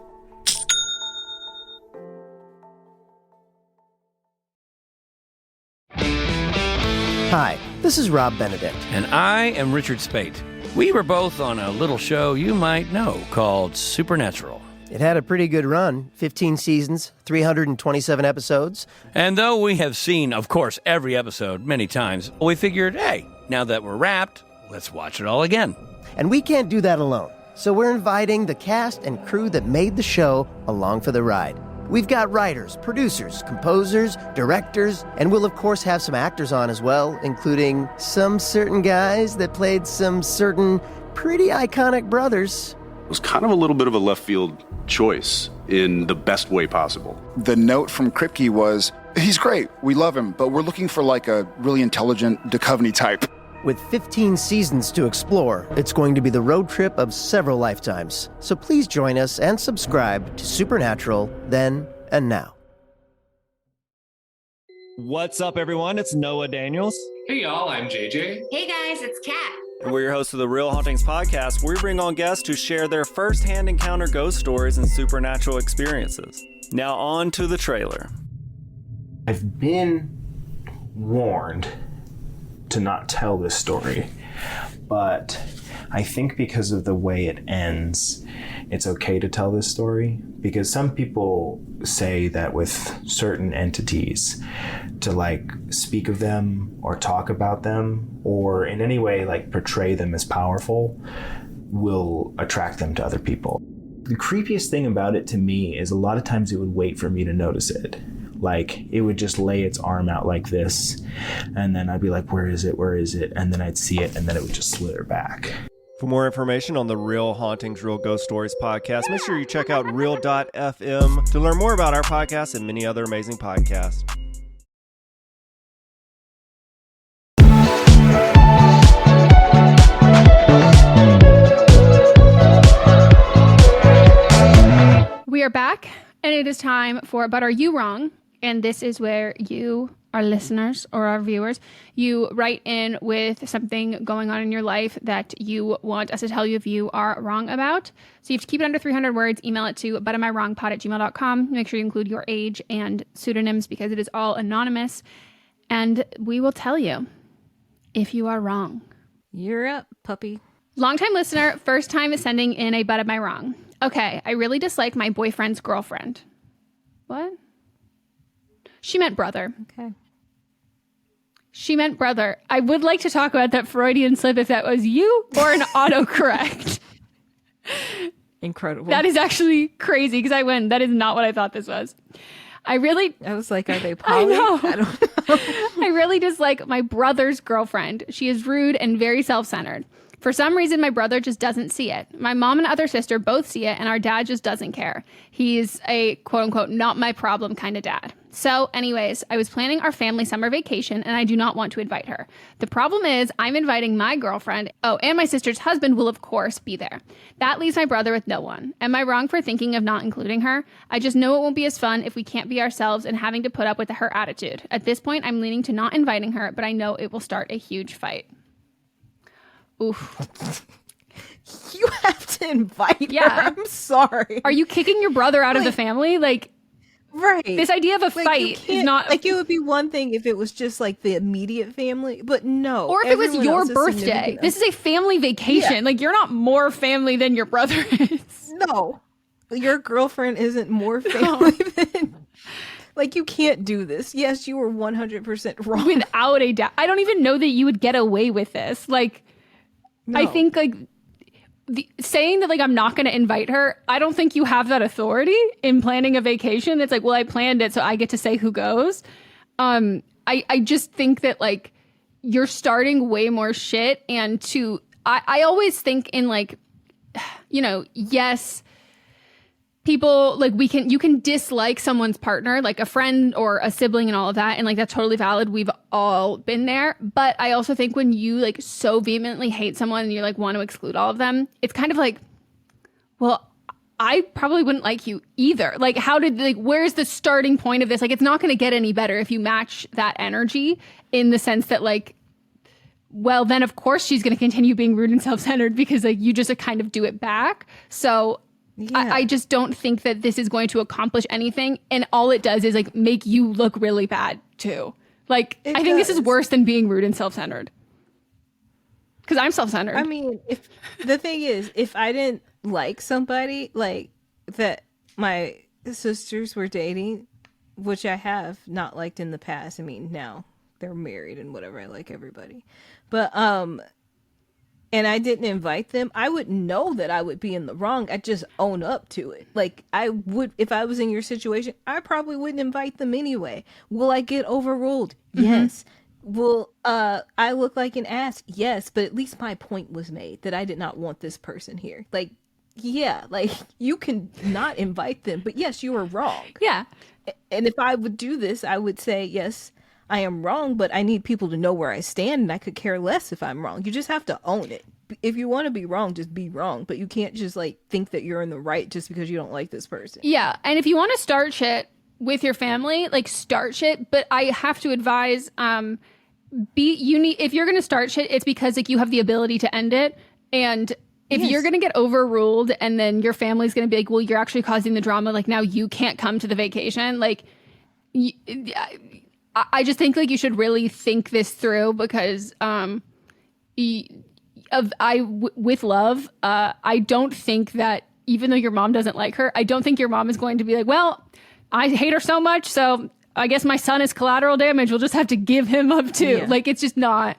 Hi, this is Rob Benedict. And I am Richard Spate. We were both on a little show you might know called Supernatural. It had a pretty good run, 15 seasons, 327 episodes. And though we have seen, of course, every episode many times, we figured, hey, now that we're wrapped, let's watch it all again. And we can't do that alone, so we're inviting the cast and crew that made the show along for the ride. We've got writers, producers, composers, directors, and we'll of course have some actors on as well, including some certain guys that played some certain pretty iconic brothers. It was kind of a little bit of a left field choice in the best way possible. The note from Kripke was, he's great, we love him, but we're looking for like a really intelligent Duchovny type. With 15 seasons to explore, it's going to be the road trip of several lifetimes. So please join us and subscribe to Supernatural then and now. What's up, everyone? It's Noah Daniels. Hey, y'all. I'm JJ. Hey, guys. It's Kat. And we're your hosts of the Real Hauntings podcast, where we bring on guests who share their first-hand encounter ghost stories and supernatural experiences. Now on to the trailer. I've been warned to not tell this story, but I think because of the way it ends, it's okay to tell this story, because some people say that with certain entities, to like speak of them or talk about them or in any way like portray them as powerful will attract them to other people. The creepiest thing about it to me is a lot of times it would wait for me to notice it. Like, it would just lay its arm out like this, and then I'd be like, where is it? Where is it? And then I'd see it, and then it would just slither back. For more information on the Real Hauntings, Real Ghost Stories podcast, make sure you check out Real.fm to learn more about our podcast and many other amazing podcasts. We are back, and it is time for But Are You Wrong? And this is where you, our listeners or our viewers, you write in with something going on in your life that you want us to tell you if you are wrong about. So you have to keep it under 300 words. Email it to butamiwrongpod@gmail.com. Make sure you include your age and pseudonyms because it is all anonymous. And we will tell you if you are wrong. You're up, puppy. Longtime listener, first time sending in a But Am I Wrong? Okay, I really dislike my boyfriend's girlfriend. What? She meant brother. Okay. She meant brother. I would like to talk about that Freudian slip if that was you or an autocorrect. Incredible. That is actually crazy because I went, that is not what I thought this was. I was like, are they poly? I know. I don't know. I really dislike my brother's girlfriend. She is rude and very self-centered. For some reason, my brother just doesn't see it. My mom and other sister both see it, and our dad just doesn't care. He's a quote-unquote not my problem kind of dad. So anyways, I was planning our family summer vacation, and I do not want to invite her. The problem is I'm inviting my girlfriend. Oh, and my sister's husband will, of course, be there. That leaves my brother with no one. Am I wrong for thinking of not including her? I just know it won't be as fun if we can't be ourselves and having to put up with her attitude. At this point, I'm leaning to not inviting her, but I know it will start a huge fight. Oof. You have to invite her. I'm sorry. Are you kicking your brother out of the family? Like, right. This idea of a fight is not... Like, it would be one thing if it was just, like, the immediate family, but no. Or if it was your birthday. This is a family vacation. Yeah. Like, you're not more family than your brother is. No. Your girlfriend isn't more family than... Like, you can't do this. Yes, you were 100% wrong. Without a doubt. I don't even know that you would get away with this. Like, No. I think, like, saying that, like, I'm not going to invite her, I don't think you have that authority in planning a vacation. It's like, well, I planned it, so I get to say who goes. I just think that, like, you're starting way more shit. And I always think in, like, you know, yes, people, like, you can dislike someone's partner, like a friend or a sibling and all of that. And, like, that's totally valid. We've all been there. But I also think when you, like, so vehemently hate someone and you, like, want to exclude all of them, it's kind of like, well, I probably wouldn't like you either. Like, where's the starting point of this? Like, it's not going to get any better if you match that energy, in the sense that, like, well, then of course she's going to continue being rude and self-centered, because, like, you just kind of do it back. So yeah. I just don't think that this is going to accomplish anything. And all it does is, like, make you look really bad too. Like, I think this is worse than being rude and self-centered. Because I'm self-centered. I mean, the thing is, if I didn't like somebody, like, that my sisters were dating, which I have not liked in the past. I mean, now they're married and whatever. I like everybody. But, and I didn't invite them, I would know that I would be in the wrong. I'd just own up to it. Like, I would, if I was in your situation, I probably wouldn't invite them anyway. Will I get overruled? Yes. Will I look like an ass? Yes. But at least my point was made that I did not want this person here. Like, yeah, like, you can not invite them, but yes, you were wrong. Yeah. And if I would do this, I would say, yes, I am wrong, but I need people to know where I stand, and I could care less if I'm wrong. You just have to own it. If you want to be wrong, just be wrong, but you can't just, like, think that you're in the right just because you don't like this person. Yeah, and if you want to start shit with your family, like, start shit, but I have to advise, if you're going to start shit, it's because, like, you have the ability to end it, and if you're going to get overruled and then your family's going to be like, well, you're actually causing the drama, like, now you can't come to the vacation, like, I just think, like, you should really think this through, because with love, I don't think that, even though your mom doesn't like her, I don't think your mom is going to be like, well, I hate her so much, so I guess my son is collateral damage, we'll just have to give him up too. Yeah. Like, it's not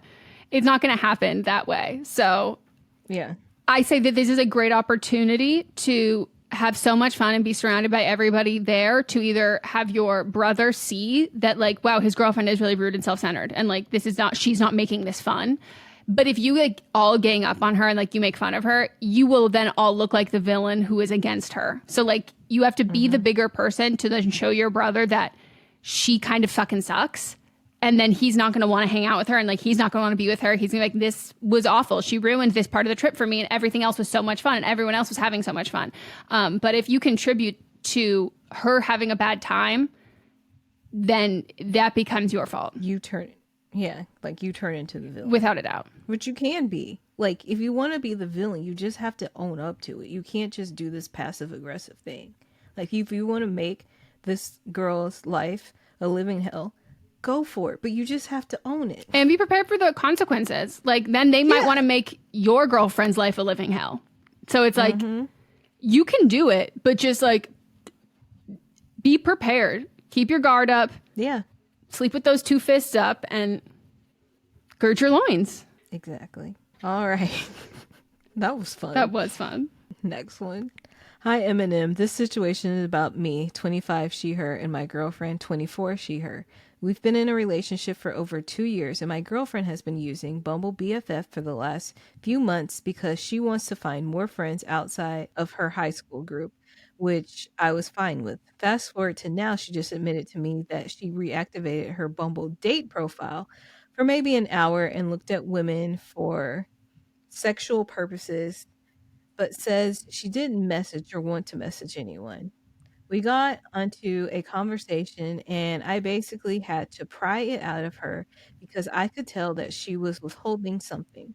going to happen that way. So yeah, I say that this is a great opportunity to have so much fun and be surrounded by everybody there, to either have your brother see that, like, wow, his girlfriend is really rude and self-centered, and, like, she's not making this fun. But if you, like, all gang up on her and, like, you make fun of her, you will then all look like the villain who is against her. So, like, you have to be the bigger person to then show your brother that she kind of fucking sucks. And then he's not going to want to hang out with her, and, like, he's not going to want to be with her. He's going to be like, this was awful. She ruined this part of the trip for me, and everything else was so much fun, and everyone else was having so much fun. But if you contribute to her having a bad time, then that becomes your fault. You turn into the villain. Without a doubt. Which you can be. Like, if you want to be the villain, you just have to own up to it. You can't just do this passive aggressive thing. Like, if you want to make this girl's life a living hell, go for it, but you just have to own it and be prepared for the consequences. Like, then they might want to make your girlfriend's life a living hell. So it's like, you can do it, but just, like, be prepared, keep your guard up, sleep with those two fists up, and gird your loins. Exactly. All right. That was fun. Next one. Hi, Eminem. This situation is about me, 25, she, her, and my girlfriend, 24, she, her. We've been in a relationship for over 2 years, and my girlfriend has been using Bumble BFF for the last few months because she wants to find more friends outside of her high school group, which I was fine with. Fast forward to now, she just admitted to me that she reactivated her Bumble date profile for maybe an hour and looked at women for sexual purposes, but says she didn't message or want to message anyone. We got onto a conversation, and I basically had to pry it out of her because I could tell that she was withholding something.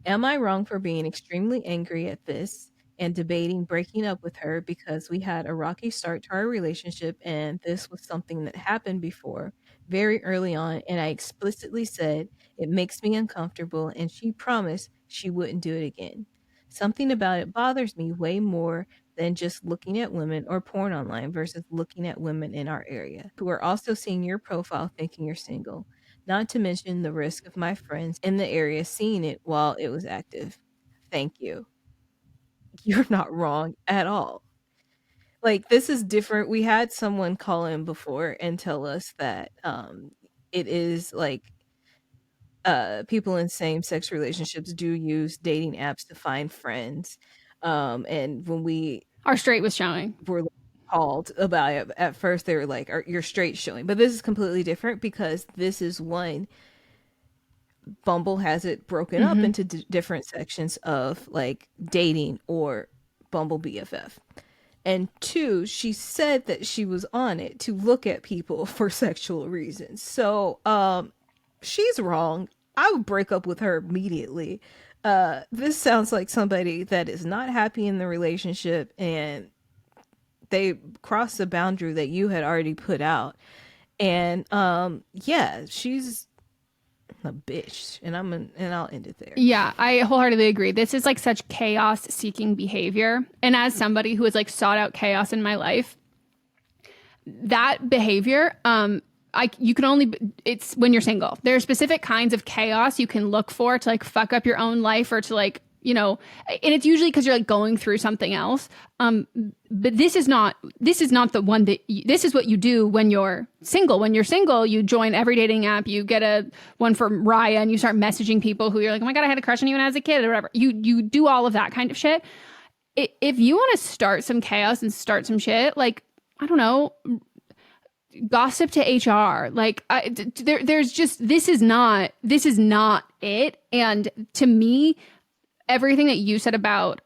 Am I wrong for being extremely angry at this and debating breaking up with her because we had a rocky start to our relationship, and this was something that happened before very early on, and I explicitly said it makes me uncomfortable, and she promised she wouldn't do it again. Something about it bothers me way more than just looking at women or porn online versus looking at women in our area who are also seeing your profile thinking you're single. Not to mention the risk of my friends in the area seeing it while it was active. Thank you. You're not wrong at all. Like, this is different. We had someone call in before and tell us that it is like people in same-sex relationships do use dating apps to find friends. And when we Our straight was showing. were called about it at first, they were like, "You're straight showing," but this is completely different because this is one. Bumble has it broken up into different sections of like dating or Bumble BFF. And 2, she said that she was on it to look at people for sexual reasons. So she's wrong. I would break up with her immediately. This sounds like somebody that is not happy in the relationship and they crossed the boundary that you had already put out. And yeah, she's a bitch, and I'll end it there. Yeah, I wholeheartedly agree. This is like such chaos seeking behavior. And as somebody who has like sought out chaos in my life, that behavior, you can only, it's when you're single. There are specific kinds of chaos you can look for to like fuck up your own life or to like, you know, and it's usually because you're like going through something else. But this is not the one that this is what you do when you're single. When you're single, you join every dating app, you get one from Raya and you start messaging people who you're like, oh my God, I had a crush on you when I was a kid or whatever. You do all of that kind of shit. If you want to start some chaos and start some shit, like, I don't know, gossip to HR. Like there's just, this is not it. And to me, everything that you said about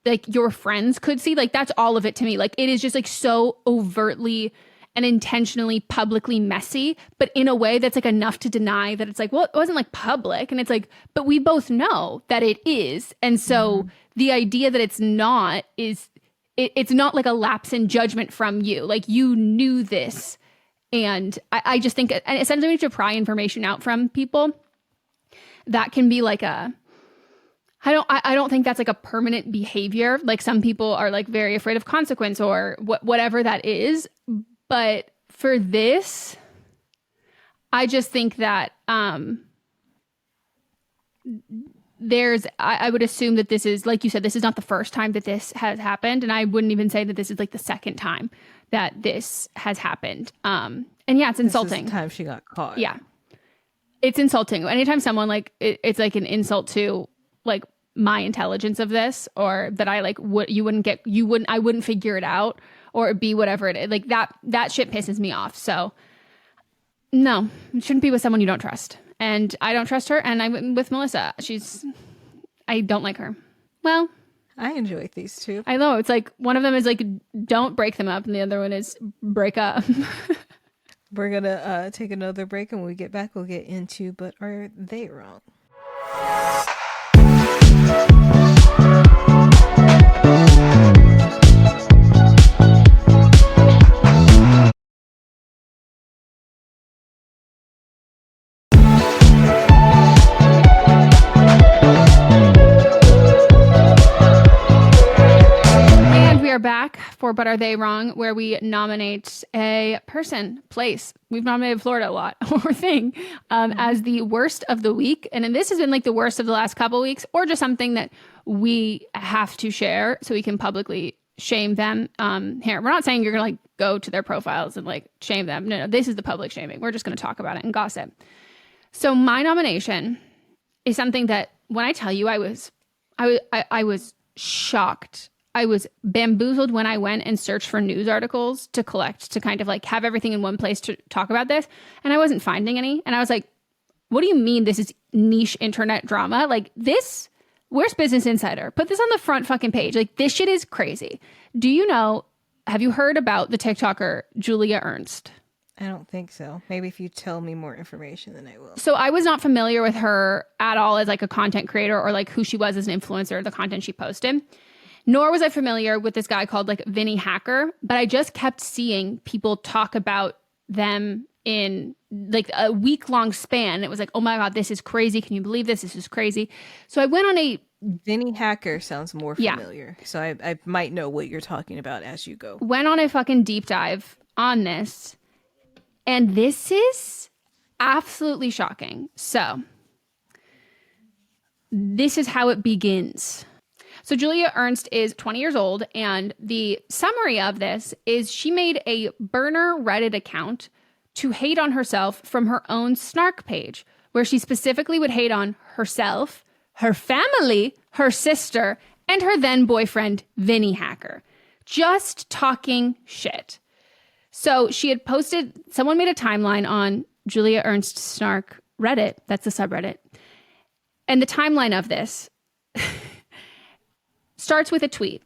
like your friends could see, like that's all of it to me. Like it is just like so overtly and intentionally publicly messy, but in a way that's like enough to deny that it's like, well, it wasn't like public. And it's like, but we both know that it is. And so the idea that it's not is it's not like a lapse in judgment from you. Like you knew this. And I just think essentially we have to pry information out from people. That can be like I don't think that's like a permanent behavior. Like some people are like very afraid of consequence or whatever that is. But for this, I just think that I would assume that this is, like you said, this is not the first time that this has happened. And I wouldn't even say that this is like the second time that this has happened. And yeah, it's insulting. This is the time she got caught. Yeah. It's insulting. Anytime someone like, it's like an insult to like my intelligence of this, or that I like I wouldn't figure it out, or it'd be whatever it is. Like that shit pisses me off. So no, it shouldn't be with someone you don't trust. And I don't trust her. And I'm with Melissa. I don't like her. Well, I enjoy these two. I know. It's like one of them is like, don't break them up. And the other one is break up. We're going to take another break. And when we get back, we'll get into, but are they wrong? We are back for But Are They Wrong, where we nominate a person, place. We've nominated Florida a lot, or thing, as the worst of the week. And then this has been like the worst of the last couple of weeks, or just something that we have to share so we can publicly shame them. Here, we're not saying you're going to like go to their profiles and like shame them. No, this is the public shaming. We're just going to talk about it and gossip. So my nomination is something that when I tell you I was shocked. I was bamboozled when I went and searched for news articles to collect, to kind of like have everything in one place to talk about this. And I wasn't finding any. And I was like, what do you mean this is niche internet drama? Like this, where's Business Insider? Put this on the front fucking page. Like this shit is crazy. Do you know, have you heard about the TikToker Julia Ernst? I don't think so. Maybe if you tell me more information, then I will. So I was not familiar with her at all as like a content creator or like who she was as an influencer, the content she posted. Nor was I familiar with this guy called like Vinny Hacker, but I just kept seeing people talk about them in like a week-long span. It was like, oh my God, this is crazy. Can you believe this? This is crazy. So I went on a Vinny Hacker sounds more familiar. So I might know what you're talking about as you go. Went on a fucking deep dive on this. And this is absolutely shocking. So this is how it begins. So Julia Ernst is 20 years old, and the summary of this is she made a burner Reddit account to hate on herself from her own snark page, where she specifically would hate on herself, her family, her sister, and her then boyfriend, Vinny Hacker. Just talking shit. So she had posted, someone made a timeline on Julia Ernst Snark Reddit, that's the subreddit. And the timeline of this starts with a tweet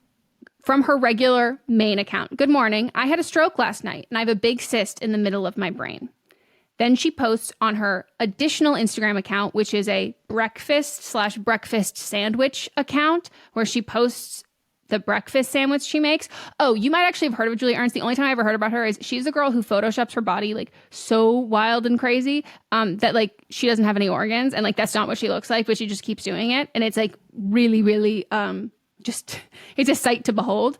from her regular main account. Good morning. I had a stroke last night and I have a big cyst in the middle of my brain. Then she posts on her additional Instagram account, which is a breakfast sandwich account, where she posts the breakfast sandwich she makes. Oh, you might actually have heard of Julia Ernst. The only time I ever heard about her is she's a girl who photoshops her body like so wild and crazy that like she doesn't have any organs, and like that's not what she looks like, but she just keeps doing it. And it's like really, really just it's a sight to behold.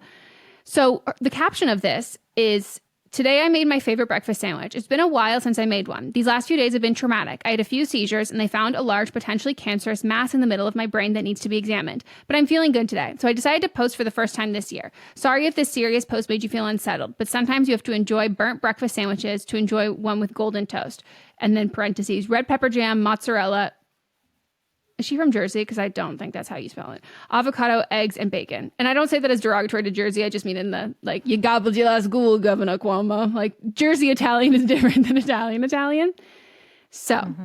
So the caption of this is, today I made my favorite breakfast sandwich. It's been a while since I made one. These last few days have been traumatic. I had a few seizures and they found a large, potentially cancerous mass in the middle of my brain that needs to be examined. But I'm feeling good today. So I decided to post for the first time this year. Sorry if this serious post made you feel unsettled, but sometimes you have to enjoy burnt breakfast sandwiches to enjoy one with golden toast. And then parentheses, red pepper jam, mozzarella. Is she from Jersey? Because I don't think that's how you spell it. Avocado, eggs, and bacon. And I don't say that as derogatory to Jersey. I just mean in the, like, you gobbled your last ghoul, Governor Cuomo. Like, Jersey Italian is different than Italian. So,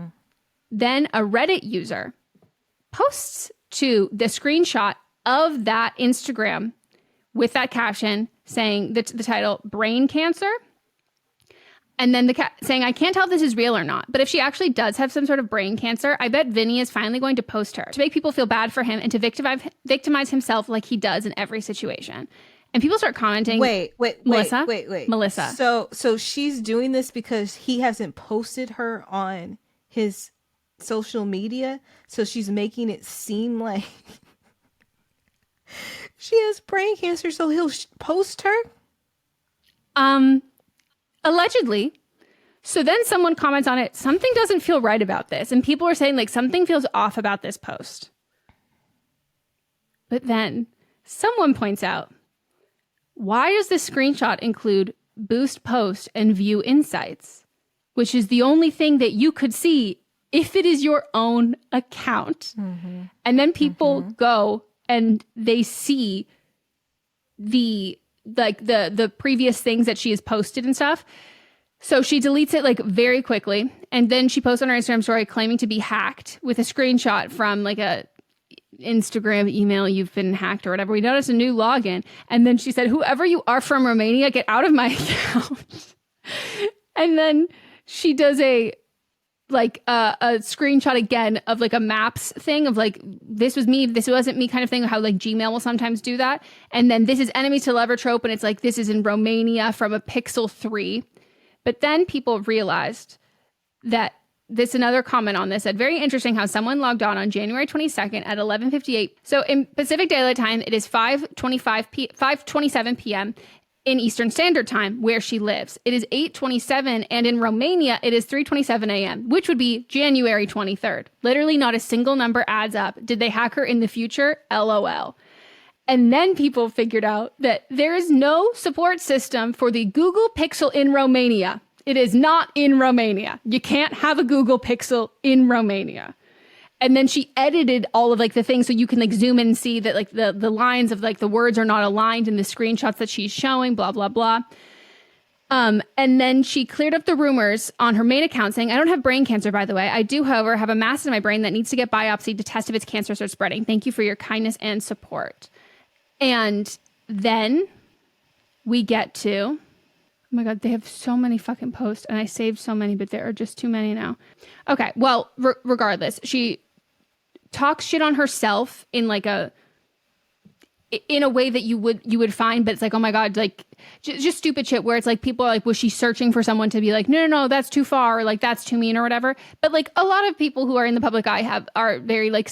then a Reddit user posts to the screenshot of that Instagram with that caption saying the title, brain cancer. And then saying, I can't tell if this is real or not, but if she actually does have some sort of brain cancer, I bet Vinny is finally going to post her to make people feel bad for him and to victimize himself like he does in every situation. And people start commenting. Wait. Melissa. So she's doing this because he hasn't posted her on his social media. So she's making it seem like she has brain cancer. So he'll post her. Allegedly. So then someone comments on it, something doesn't feel right about this. And people are saying like something feels off about this post. But then someone points out, why does this screenshot include boost post and view insights, which is the only thing that you could see if it is your own account. And then people go and they see the previous things that she has posted and stuff. So she deletes it like very quickly. And then she posts on her Instagram story claiming to be hacked with a screenshot from like a Instagram email, you've been hacked or whatever. We noticed a new login. And then she said, whoever you are from Romania, get out of my account. And then she does a screenshot again of like a maps thing of like, this was me, this wasn't me kind of thing, how like Gmail will sometimes do that. And then this is enemies to lover trope. And it's like, this is in Romania from a Pixel 3. But then people realized that this another comment on this said, very interesting how someone logged on January 22nd at 11:58. So in Pacific Daylight Time, it is 5:27 p.m. in Eastern Standard Time where she lives. It is 8:27, and in Romania, it is 3:27 a.m., which would be January 23rd. Literally not a single number adds up. Did they hack her in the future? LOL. And then people figured out that there is no support system for the Google Pixel in Romania. It is not in Romania. You can't have a Google Pixel in Romania. And then she edited all of like the things so you can like zoom in and see that like the lines of like the words are not aligned in the screenshots that she's showing, blah, blah, blah. And then she cleared up the rumors on her main account saying, I don't have brain cancer, by the way. I do, however, have a mass in my brain that needs to get biopsied to test if it's cancer starts spreading. Thank you for your kindness and support. And then we get to, oh my God, they have so many fucking posts and I saved so many, but there are just too many now. Okay, well, regardless, she talks shit on herself in like in a way that you would find, but it's like, oh my God, like just stupid shit where it's like people are like, was she searching for someone to be like, no, that's too far, or like that's too mean or whatever. But like a lot of people who are in the public eye are very like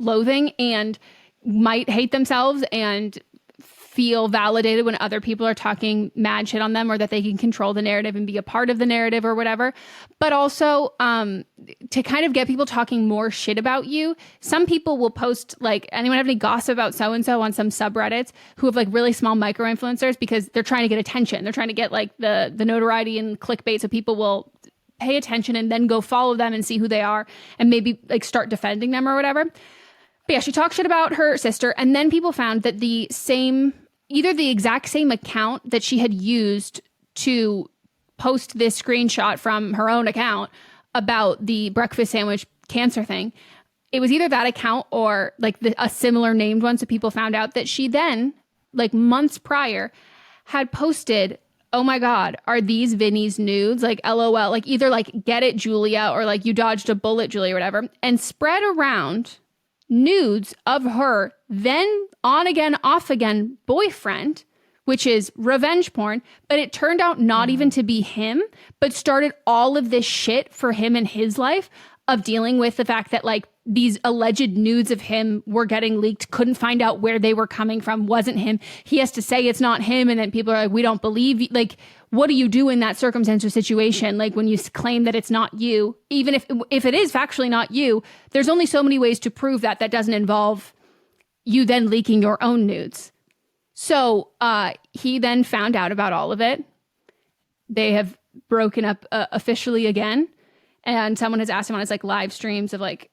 self-loathing and might hate themselves and feel validated when other people are talking mad shit on them, or that they can control the narrative and be a part of the narrative or whatever. But also to kind of get people talking more shit about you. Some people will post like, anyone have any gossip about so-and-so on some subreddits who have like really small micro influencers because they're trying to get attention. They're trying to get like the notoriety and clickbait so people will pay attention and then go follow them and see who they are and maybe like start defending them or whatever. But yeah, she talked shit about her sister, and then people found that either the exact same account that she had used to post this screenshot from her own account about the breakfast sandwich cancer thing, it was either that account or like a similar named one. So people found out that she then, like months prior, had posted, "Oh my God, are these Vinny's nudes? Like LOL, like either like get it, Julia, or like you dodged a bullet, Julia, or whatever," and spread around nudes of her then on again, off again boyfriend, which is revenge porn. But it turned out not even to be him, but started all of this shit for him in his life of dealing with the fact that like these alleged nudes of him were getting leaked, couldn't find out where they were coming from, wasn't him. He has to say it's not him. And then people are like, we don't believe you. Like, what do you do in that circumstance or situation? Like when you claim that it's not you, even if it is factually not you, there's only so many ways to prove that doesn't involve you then leaking your own nudes. So he then found out about all of it. They have broken up officially again. And someone has asked him on his like live streams of like,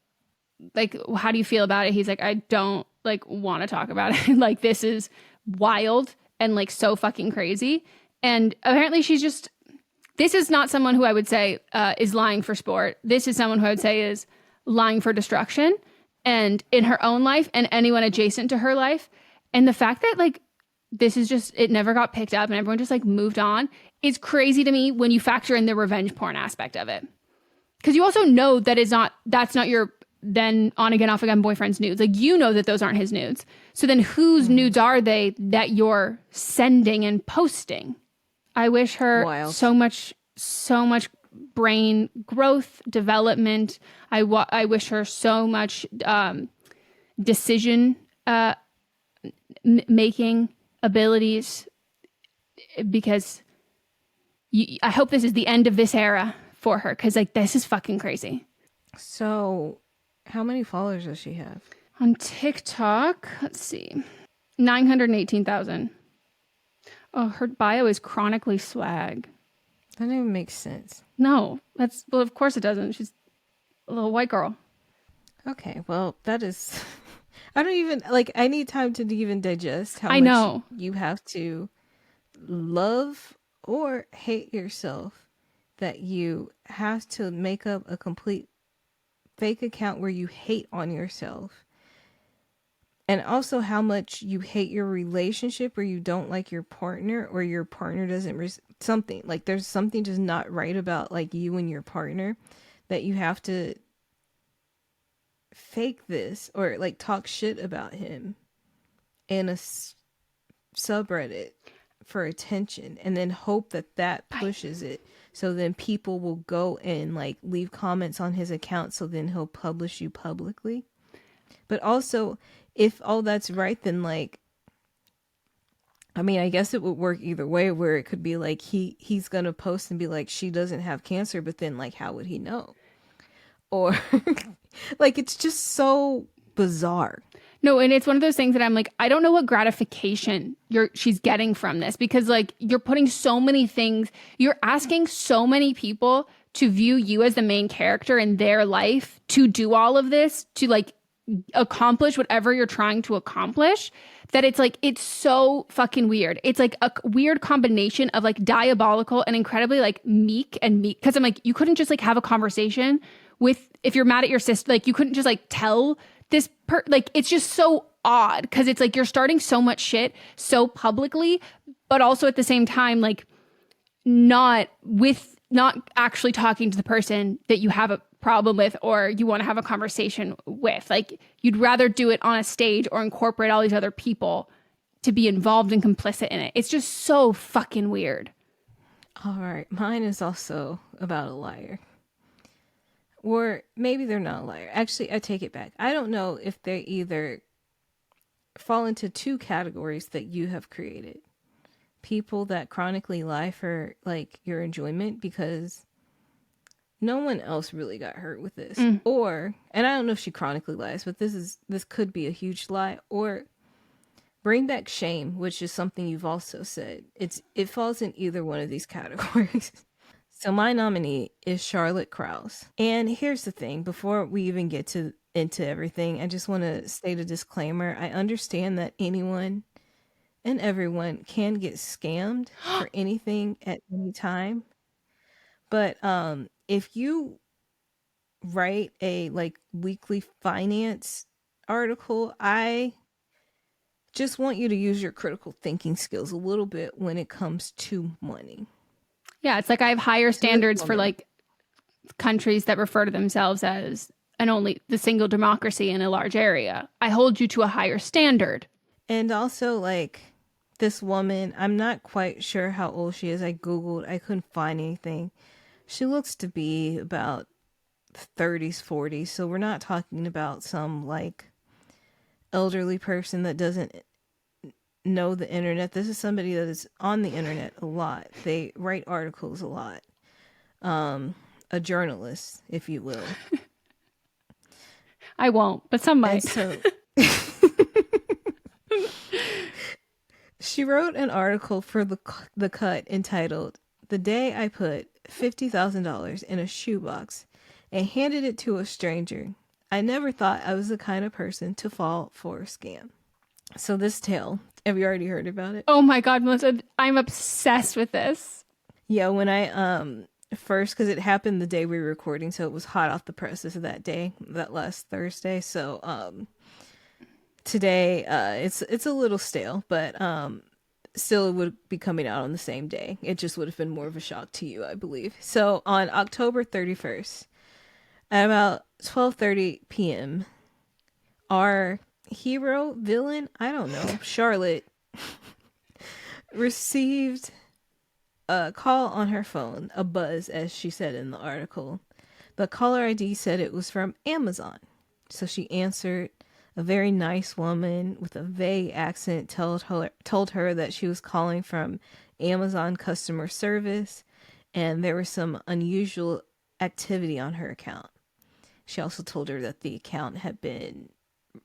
how do you feel about it? He's like, I don't like want to talk about it. Like, this is wild and like so fucking crazy. And apparently this is not someone who I would say is lying for sport. This is someone who I would say is lying for destruction, and in her own life and anyone adjacent to her life. And the fact that like, this is just, it never got picked up and everyone just like moved on is crazy to me when you factor in the revenge porn aspect of it. Because you also know that that's not your then on again, off again boyfriend's nudes. Like, you know that those aren't his nudes. So then whose nudes are they that you're sending and posting? I wish her so much brain growth, development. I wish her so much decision making abilities, because I hope this is the end of this era for her, because like this is fucking crazy. So how many followers does she have on TikTok? Let's see, 918,000. Oh, her bio is chronically swag. That doesn't even make sense. No, well, of course it doesn't. She's a little white girl. Okay, well, that is, I don't even, like, I need time to even digest how much you have to love or hate yourself, that you have to make up a complete fake account where you hate on yourself. And also how much you hate your relationship, or you don't like your partner, or your partner doesn't something like there's something just not right about like you and your partner, that you have to fake this or like talk shit about him in a subreddit for attention, and then hope that pushes it. So then people will go and like leave comments on his account, so then he'll publish you publicly. But also, if all that's right, then like, I mean, I guess it would work either way, where it could be like he's gonna post and be like, she doesn't have cancer, but then like, how would he know? Or like, it's just so bizarre. No, and it's one of those things that I'm like, I don't know what gratification she's getting from this, because like, you're putting so many things, you're asking so many people to view you as the main character in their life, to do all of this, to like accomplish whatever you're trying to accomplish, that it's like, it's so fucking weird. It's like a weird combination of like diabolical and incredibly like meek. Because I'm like, you couldn't just like have a conversation with, if you're mad at your sister, like you couldn't just like tell this like, it's just so odd, because it's like you're starting so much shit so publicly, but also at the same time like not actually talking to the person that you have a problem with or you want to have a conversation with. Like, you'd rather do it on a stage or incorporate all these other people to be involved and complicit in it. It's just so fucking weird. All right, mine is also about a liar. or maybe they're not a liar. Actually, I take it back. I don't know if they either fall into two categories that you have created. People that chronically lie for like your enjoyment because no one else really got hurt with this. Or, and I don't know if she chronically lies, but this could be a huge lie. Or bring back shame, which is something you've also said. It falls in either one of these categories. So my nominee is Charlotte Cowles. And here's the thing, before we even get into everything, I just want to state a disclaimer. I understand that anyone and everyone can get scammed for anything at any time. But if you write a like weekly finance article, I just want you to use your critical thinking skills a little bit when it comes to money. Yeah, it's like I have higher standards for like countries that refer to themselves as the single democracy in a large area. I hold you to a higher standard. And also like this woman, I'm not quite sure how old she is. I Googled, I couldn't find anything. She looks to be about 30s, 40s. So we're not talking about some like elderly person that doesn't know the internet. This is somebody that is on the internet a lot. They write articles a lot. A journalist, if you will. I won't, but some might. So she wrote an article for the Cut entitled "The Day I Put $50,000 in a Shoebox and Handed It to a Stranger. I Never Thought I Was the Kind of Person to Fall for a Scam." So this tale, have you already heard about it? Oh my God, Melissa, I'm obsessed with this. Yeah, when I first, because it happened the day we were recording, so it was hot off the presses of that day, that last Thursday. So today it's a little stale, but still it would be coming out on the same day. It just would have been more of a shock to you, I believe. So on October 31st, at about 12:30 p.m., our villain, I don't know, Charlotte, received a call on her phone, a buzz, as she said in the article. The caller ID said it was from Amazon. So she answered. A very nice woman with a vague accent told her that she was calling from Amazon customer service and there was some unusual activity on her account. She also told her that the account had been,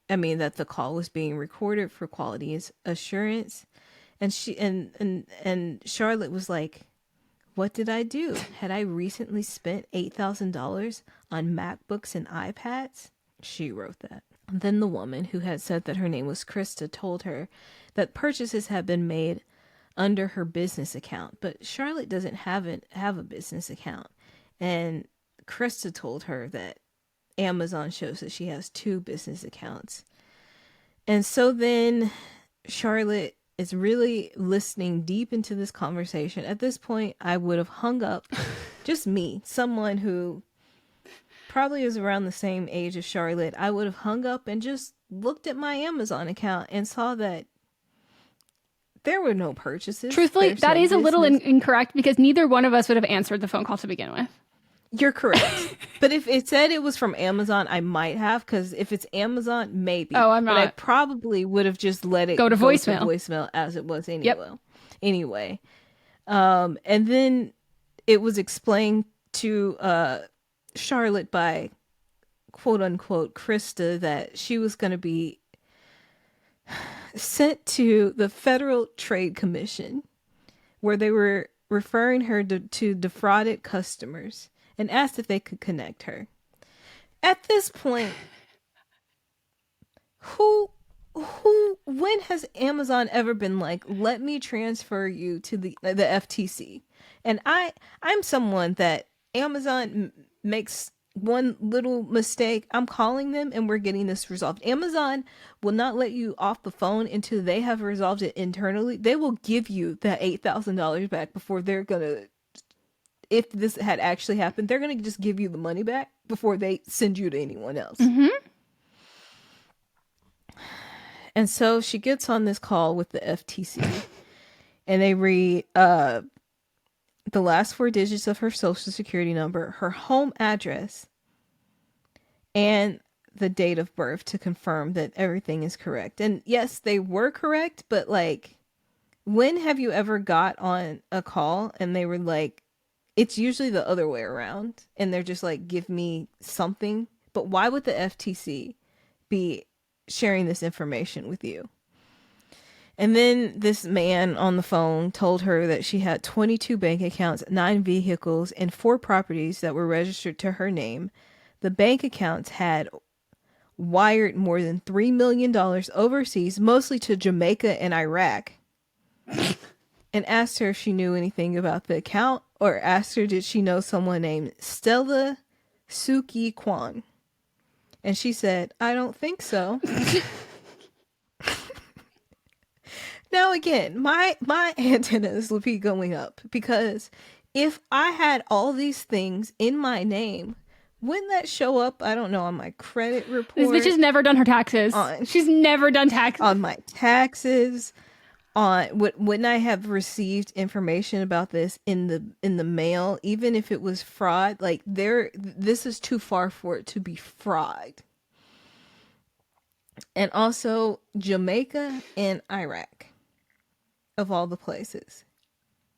that the call was being recorded for quality assurance. And Charlotte was like, what did I do? Had I recently spent $8,000 on MacBooks and iPads? She wrote that. Then the woman, who had said that her name was Krista, told her that purchases had been made under her business account. But Charlotte doesn't have a business account. And Krista told her that Amazon shows that she has 2 business accounts. And so then Charlotte is really listening deep into this conversation. At this point, I would have hung up. Just me, someone who probably is around the same age as Charlotte. I would have hung up and just looked at my Amazon account and saw that there were no purchases. Truthfully, that is a little incorrect because neither one of us would have answered the phone call to begin with. You're correct. But if it said it was from Amazon, I might have, because if it's Amazon, maybe. Oh, I'm not. But I probably would have just let it go to voicemail as it was anyway. Yep. Anyway. And then it was explained to Charlotte by quote unquote Krista that she was going to be sent to the Federal Trade Commission, where they were referring her to defrauded customers and asked if they could connect her. At this point, when has Amazon ever been like, let me transfer you to the FTC? And I'm someone that Amazon makes one little mistake, I'm calling them and we're getting this resolved. Amazon will not let you off the phone until they have resolved it internally. They will give you that $8,000 back before they're gonna, if this had actually happened, they're gonna just give you the money back before they send you to anyone else. Mm-hmm. And so she gets on this call with the FTC and they read the last 4 digits of her social security number, her home address, and the date of birth to confirm that everything is correct. And yes, they were correct, but like, when have you ever got on a call and they were like, it's usually the other way around, and they're just like, give me something. But why would the FTC be sharing this information with you? And then this man on the phone told her that she had 22 bank accounts, 9 vehicles, and 4 properties that were registered to her name. The bank accounts had wired more than $3 million overseas, mostly to Jamaica and Iraq, and asked her if she knew anything about the account, or asked her did she know someone named Stella Suki Kwan. And she said, I don't think so. Now again, my antennas will be going up, because if I had all these things in my name, wouldn't that show up, I don't know, on my credit report? This bitch has never done her taxes. She's never done taxes. On my taxes. Wouldn't I have received information about this in the mail, even if it was fraud? Like, this is too far for it to be fraud. And also Jamaica and Iraq, of all the places.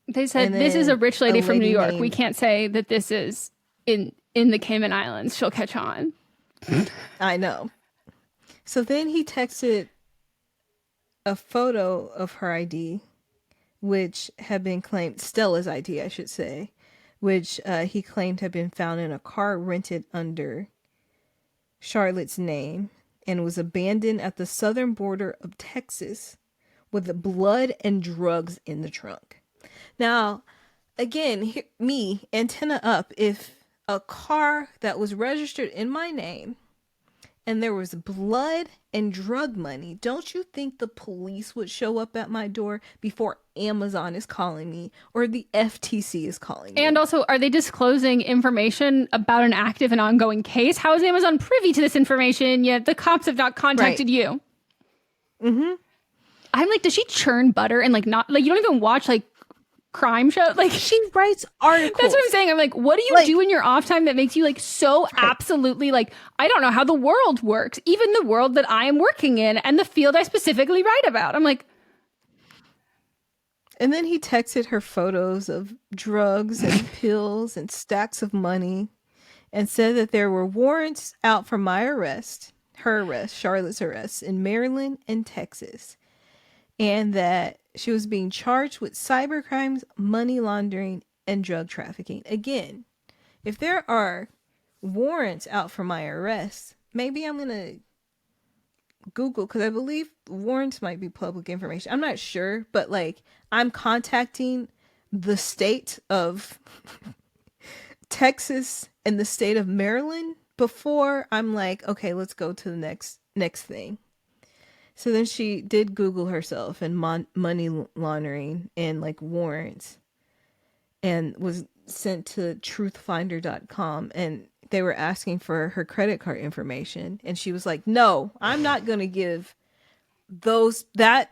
They said this is a rich lady from New York. We can't say that this is in the Cayman Islands. She'll catch on. I know. So then he texted a photo of her ID, which had been claimed, Stella's ID, I should say, which he claimed had been found in a car rented under Charlotte's name and was abandoned at the southern border of Texas with blood and drugs in the trunk. Now, again, me, antenna up, if a car that was registered in my name and there was blood and drug money, don't you think the police would show up at my door before Amazon is calling me or the FTC is calling me? And also, are they disclosing information about an active and ongoing case? How is Amazon privy to this information, yet the cops have not contacted you? Mm-hmm. I'm like, does she churn butter and like not, like, you don't even watch like crime show? Like, she writes articles. That's what I'm saying. I'm like, what do you do in your off time that makes you like so absolutely like, I don't know how the world works, even the world that I am working in and the field I specifically write about. I'm like. And then he texted her photos of drugs and pills and stacks of money and said that there were warrants out for my arrest, her arrest, Charlotte's arrest in Maryland and Texas. And that she was being charged with cyber crimes, money laundering, and drug trafficking. Again, if there are warrants out for my arrest, maybe I'm going to Google, because I believe warrants might be public information. I'm not sure, but like, I'm contacting the state of Texas and the state of Maryland before I'm like, okay, let's go to the next thing. So then she did Google herself and money laundering and like warrants, and was sent to truthfinder.com, and they were asking for her credit card information. And she was like, no, I'm not going to give that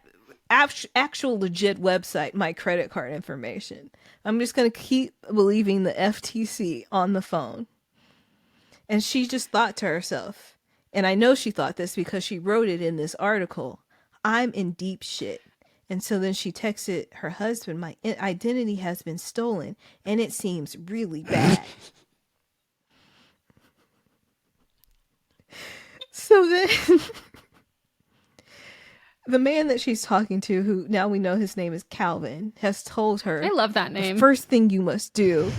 actual legit website my credit card information. I'm just going to keep believing the FTC on the phone. And she just thought to herself, and I know she thought this because she wrote it in this article, I'm in deep shit. And so then she texted her husband, my identity has been stolen and it seems really bad. So then the man that she's talking to, who now we know his name is Calvin, has told her, I love that name. The first thing you must do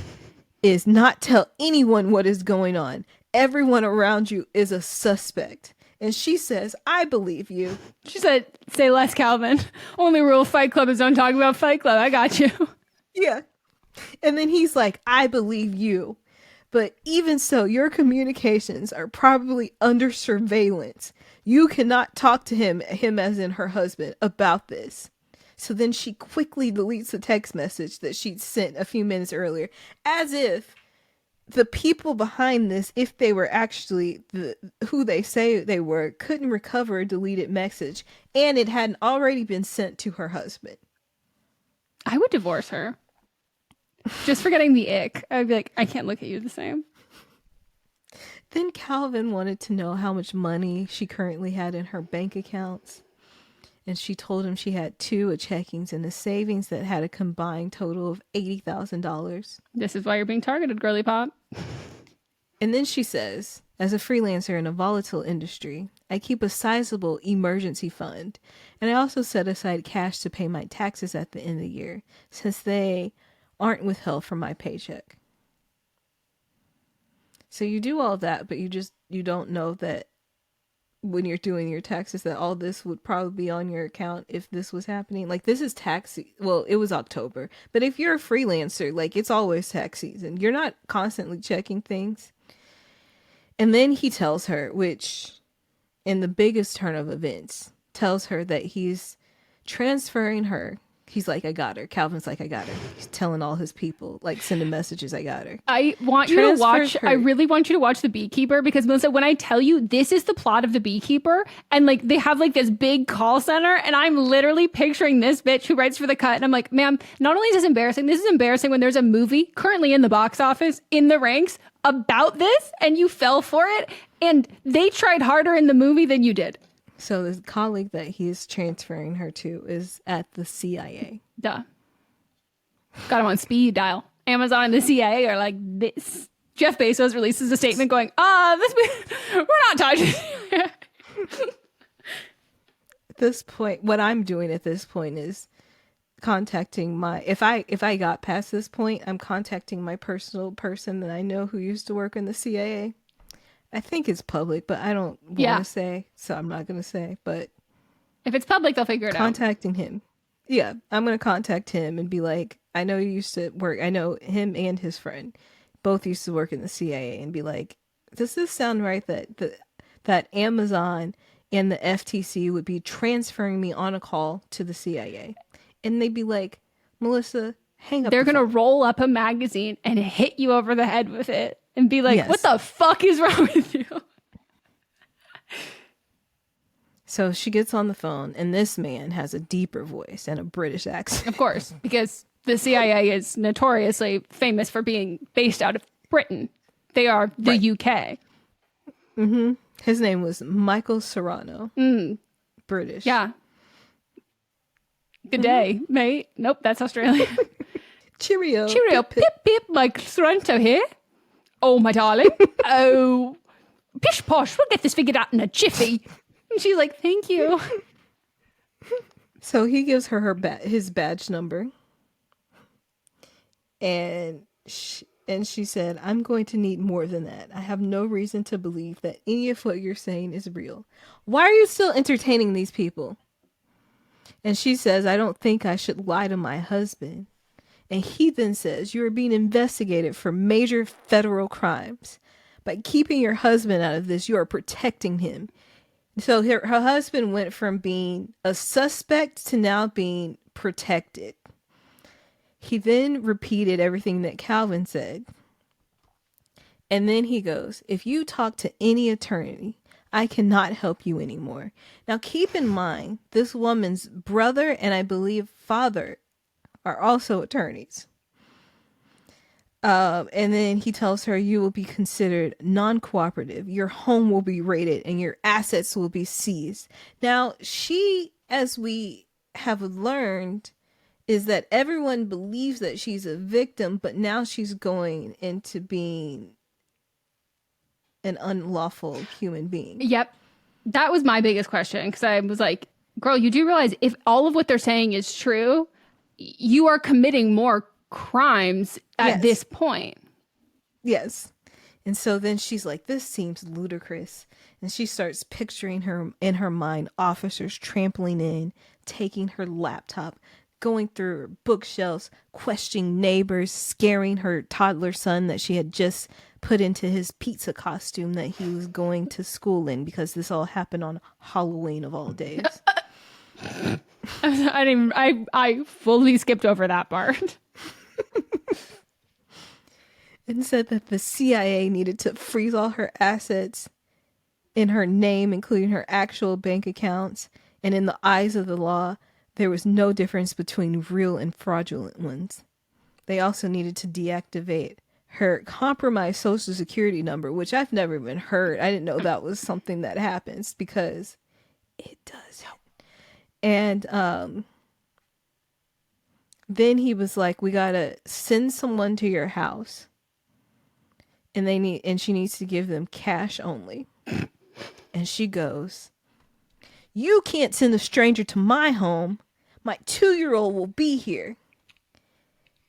is not tell anyone what is going on. Everyone around you is a suspect. And she says, I believe you. She said, say less, Calvin. Only rule of Fight Club is don't talk about Fight Club. I got you. Yeah. And then he's like, I believe you. But even so, your communications are probably under surveillance. You cannot talk to him as in her husband, about this. So then she quickly deletes the text message that she'd sent a few minutes earlier, as if the people behind this, if they were actually who they say they were, couldn't recover a deleted message, and it hadn't already been sent to her husband. I would divorce her. Just for getting the ick. I'd be like, I can't look at you the same. Then Calvin wanted to know how much money she currently had in her bank accounts. And she told him she had 2 checkings and a savings that had a combined total of $80,000. This is why you're being targeted, girly pop. And then she says, as a freelancer in a volatile industry, I keep a sizable emergency fund. And I also set aside cash to pay my taxes at the end of the year, since they aren't withheld from my paycheck. So you do all that, but you don't know that when you're doing your taxes that all this would probably be on your account if this was happening. Like, this is well, it was October, but if you're a freelancer, like, it's always tax season. You're not constantly checking things. And then he tells her, which in the biggest turn of events, tells her that he's transferring her. He's like, I got her. Calvin's like, I got her. He's telling all his people, like, sending messages, I got her. I want you to watch, I really want you to watch The Beekeeper, because Melissa, when I tell you this is the plot of The Beekeeper, and like they have like this big call center, and I'm literally picturing this bitch who writes for The Cut, and I'm like, ma'am, not only is this embarrassing when there's a movie currently in the box office, in the ranks, about this, and you fell for it, and they tried harder in the movie than you did. So the colleague that he's transferring her to is at the CIA. Duh. Got him on speed dial. Amazon and the CIA are like this. Jeff Bezos releases a statement going, we're not touching. At this point, what I'm doing at this point is contacting if I got past this point, I'm contacting my personal person that I know who used to work in the CIA. I think it's public, but I don't want to say, so I'm not going to say. But if it's public, they'll figure it out. Contacting him. Yeah, I'm going to contact him and be like, I know you used to work. I know him and his friend both used to work in the CIA, and be like, does this sound right that Amazon and the FTC would be transferring me on a call to the CIA? And they'd be like, Melissa, hang up. They're going to roll up a magazine and hit you over the head with it. And be like, What the fuck is wrong with you? So she gets on the phone, and this man has a deeper voice and a British accent. Of course, because the CIA is notoriously famous for being based out of Britain. They are the UK. Mm-hmm. His name was Michael Serrano. British. Yeah. Good day, mate. Nope, that's Australian. Cheerio. Cheerio. Pip, pip. Michael Serrano here. Oh, my darling. Oh, pish posh. We'll get this figured out in a jiffy. And she's like, thank you. So he gives her his badge number. And she said, I'm going to need more than that. I have no reason to believe that any of what you're saying is real. Why are you still entertaining these people? And she says, I don't think I should lie to my husband. And he then says, you are being investigated for major federal crimes. By keeping your husband out of this, you are protecting him. So her husband went from being a suspect to now being protected. He then repeated everything that Calvin said. And then he goes, if you talk to any attorney, I cannot help you anymore. Now keep in mind, this woman's brother and I believe father are also attorneys. And then he tells her, you will be considered non-cooperative. Your home will be raided and your assets will be seized. Now, she, as we have learned, is that everyone believes that she's a victim, but now she's going into being an unlawful human being. Yep. That was my biggest question, because I was like, girl, you do realize if all of what they're saying is true, you are committing more crimes at this point. Yes. And so then she's like, this seems ludicrous. And she starts picturing her in her mind, officers trampling in, taking her laptop, going through her bookshelves, questioning neighbors, scaring her toddler son that she had just put into his pizza costume that he was going to school in, because this all happened on Halloween of all days. I fully skipped over that part. And said that the CIA needed to freeze all her assets in her name, including her actual bank accounts. And in the eyes of the law, there was no difference between real and fraudulent ones. They also needed to deactivate her compromised social security number, which I've never even heard. I didn't know that was something that happens, because it does. And then he was like, we gotta send someone to your house, and she needs to give them cash only. And she goes, you can't send a stranger to my home. My 2-year-old will be here.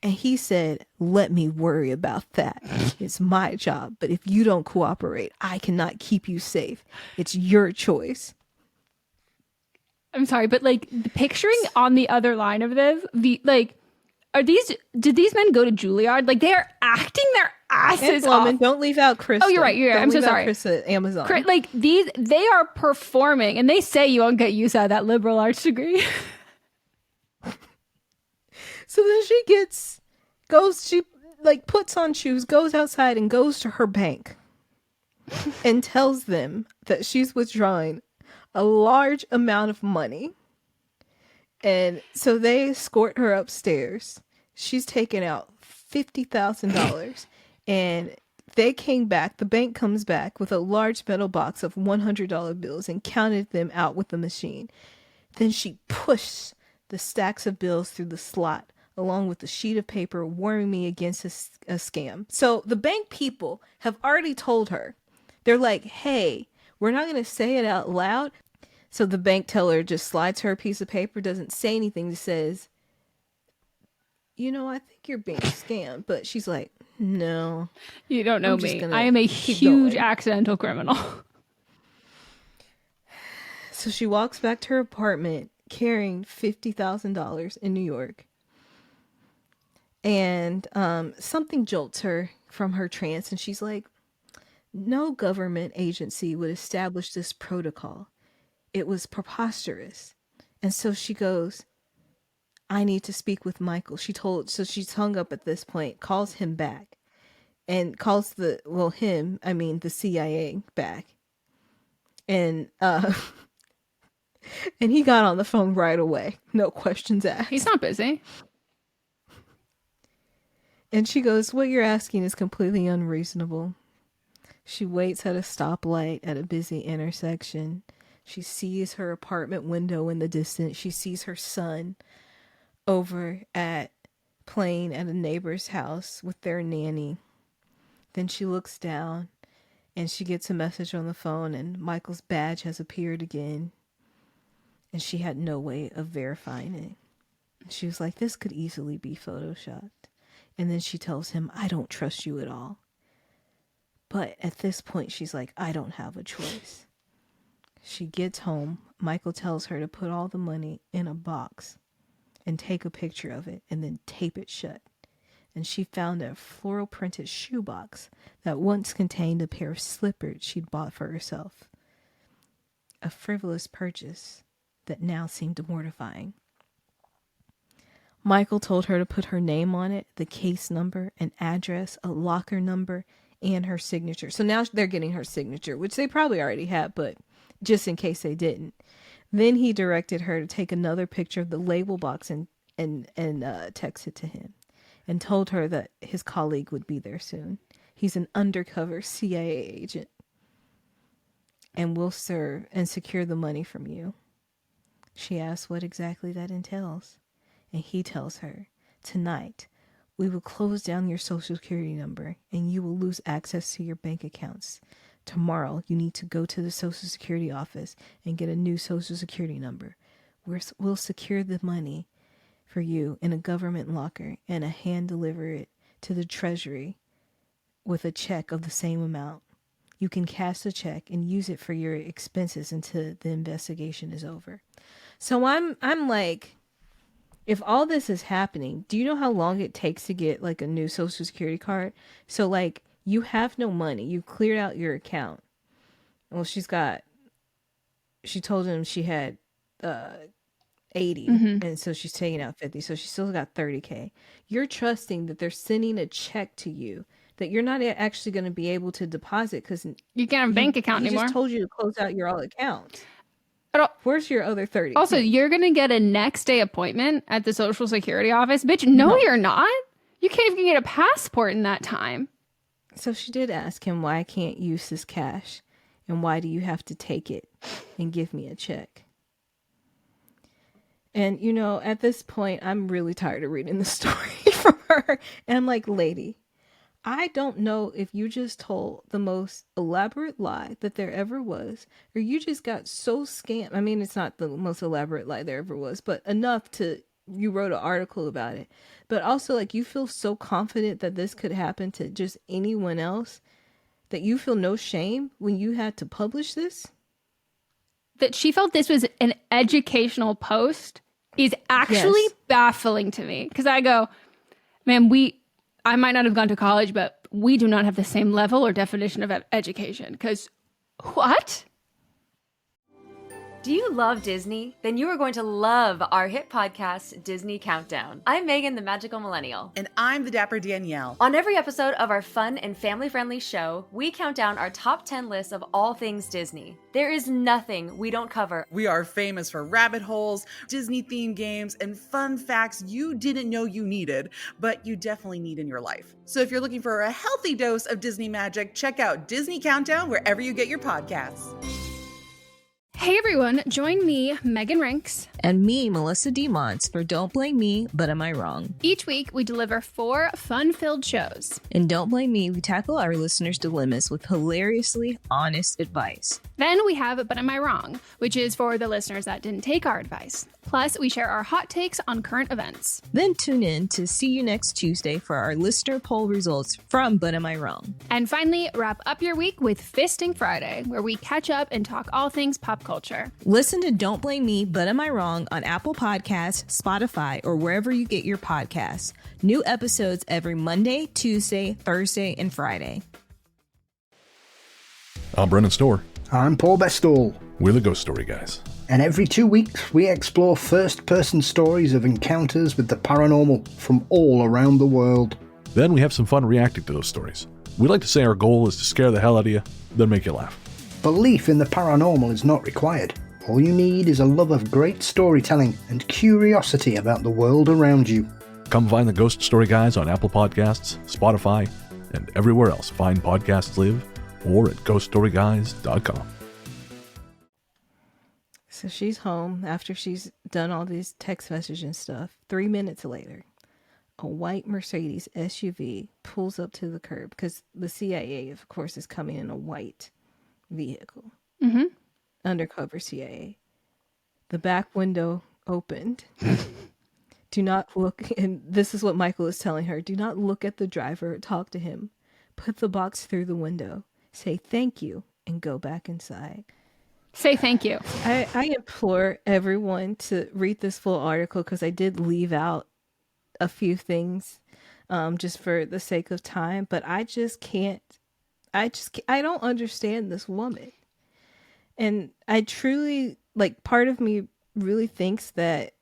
And he said, let me worry about that. It's my job. But if you don't cooperate, I cannot keep you safe. It's your choice. I'm sorry, but like picturing on the other line of this, did these men go to Juilliard? Like, they are acting their asses off. Don't leave out Chris. Oh, you're right. I'm so sorry. Chris at Amazon. Like, they are performing, and they say you won't get use out of that liberal arts degree. So then she puts on shoes, goes outside, and goes to her bank and tells them that she's withdrawing a large amount of money. And so they escort her upstairs. She's taken out $50,000, and they came back. The bank comes back with a large metal box of $100 bills and counted them out with the machine. Then she pushed the stacks of bills through the slot, along with the sheet of paper, warning me against a scam. So the bank people have already told her. They're like, hey, we're not going to say it out loud. So the bank teller just slides her a piece of paper, doesn't say anything, just says, I think you're being scammed. But she's like, no. You don't know me. I am a huge accidental criminal. So she walks back to her apartment carrying $50,000 in New York. And something jolts her from her trance, and she's like, no government agency would establish this protocol. It was preposterous. And so she goes, I need to speak with Michael. So she's hung up at this point, calls him back, and calls the CIA back. And and he got on the phone right away. No questions asked. He's not busy. And she goes, what you're asking is completely unreasonable. She waits at a stoplight at a busy intersection. She sees her apartment window in the distance. She sees her son over playing at a neighbor's house with their nanny. Then she looks down and she gets a message on the phone, and Michael's badge has appeared again. And she had no way of verifying it. She was like, this could easily be photoshopped. And then she tells him, I don't trust you at all. But at this point, she's like, I don't have a choice. She gets home. Michael tells her to put all the money in a box and take a picture of it and then tape it shut. And she found a floral printed shoebox that once contained a pair of slippers she'd bought for herself. A frivolous purchase that now seemed mortifying. Michael told her to put her name on it, the case number, an address, a locker number, and her signature. So now they're getting her signature, which they probably already had, but just in case they didn't. Then he directed her to take another picture of the label box and text it to him, and told her that his colleague would be there soon. He's an undercover CIA agent and will serve and secure the money from you. She asks what exactly that entails. And he tells her, tonight, we will close down your social security number and you will lose access to your bank accounts. Tomorrow, you need to go to the social security office and get a new social security number. We'll secure the money for you in a government locker and hand deliver it to the treasury with a check of the same amount. You can cash the check and use it for your expenses until the investigation is over. So I'm like, if all this is happening, do you know how long it takes to get like a new social security card? So like, you have no money. You cleared out your account. Well, she told him she had 80. Mm-hmm. And so she's taking out 50. So she still got 30K. You're trusting that they're sending a check to you that you're not actually going to be able to deposit because you can't have a bank account anymore. He just told you to close out your all accounts. Where's your other 30? Also, you're going to get a next day appointment at the Social Security office. Bitch, no, you're not. You can't even get a passport in that time. So she did ask him why I can't use this cash and why do you have to take it and give me a check? And, you know, at this point, I'm really tired of reading the story from her. And I'm like, lady, I don't know if you just told the most elaborate lie that there ever was, or you just got so scammed. I mean, it's not the most elaborate lie there ever was, but enough to, you wrote an article about it. But also, like, you feel so confident that this could happen to just anyone else that you feel no shame when you had to publish this? That she felt this was an educational post is actually baffling to me. Because I go, man, I might not have gone to college, but we do not have the same level or definition of education. Because what? Do you love Disney? Then you are going to love our hit podcast, Disney Countdown. I'm Megan, the magical millennial. And I'm the dapper Danielle. On every episode of our fun and family-friendly show, we count down our top 10 lists of all things Disney. There is nothing we don't cover. We are famous for rabbit holes, Disney-themed games, and fun facts you didn't know you needed, but you definitely need in your life. So if you're looking for a healthy dose of Disney magic, check out Disney Countdown wherever you get your podcasts. Hey everyone, join me, Megan Rinks. And me, Melissa DeMonts, for Don't Blame Me, But Am I Wrong? Each week, we deliver 4 fun-filled shows. In Don't Blame Me, we tackle our listeners' dilemmas with hilariously honest advice. Then we have But Am I Wrong, which is for the listeners that didn't take our advice. Plus, we share our hot takes on current events. Then tune in to See You Next Tuesday for our listener poll results from But Am I Wrong? And finally, wrap up your week with Fisting Friday, where we catch up and talk all things pop culture. Listen to Don't Blame Me, But Am I Wrong on Apple Podcasts, Spotify, or wherever you get your podcasts. New episodes every Monday, Tuesday, Thursday, and Friday. I'm Brennan Storr. I'm Paul Bestall. We're the Ghost Story Guys. And every 2 weeks, we explore first-person stories of encounters with the paranormal from all around the world. Then we have some fun reacting to those stories. We like to say our goal is to scare the hell out of you, then make you laugh. Belief in the paranormal is not required. All you need is a love of great storytelling and curiosity about the world around you. Come find the Ghost Story Guys on Apple Podcasts, Spotify, and everywhere else fine podcasts live, or at ghoststoryguys.com. So she's home after she's done all these text messages and stuff. 3 minutes later, a white Mercedes SUV pulls up to the curb because the CIA, of course, is coming in a white vehicle. Mm-hmm. Undercover CIA. The back window opened. Do not look, and this is what Michael is telling her. Do not look at the driver, talk to him. Put the box through the window. Say thank you and go back inside. Say thank you. I implore everyone to read this full article because I did leave out a few things just for the sake of time, but I don't understand this woman. And I truly, like, part of me really thinks that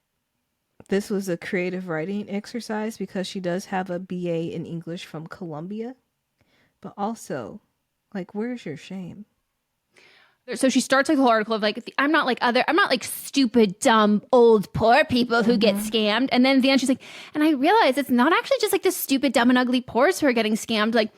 this was a creative writing exercise because she does have a BA in English from Columbia, but also, like, where's your shame? So she starts like the whole article of like, I'm not like stupid, dumb, old, poor people who get scammed. And then at the end she's like, and I realize it's not actually just like the stupid, dumb, and ugly poors who are getting scammed. Like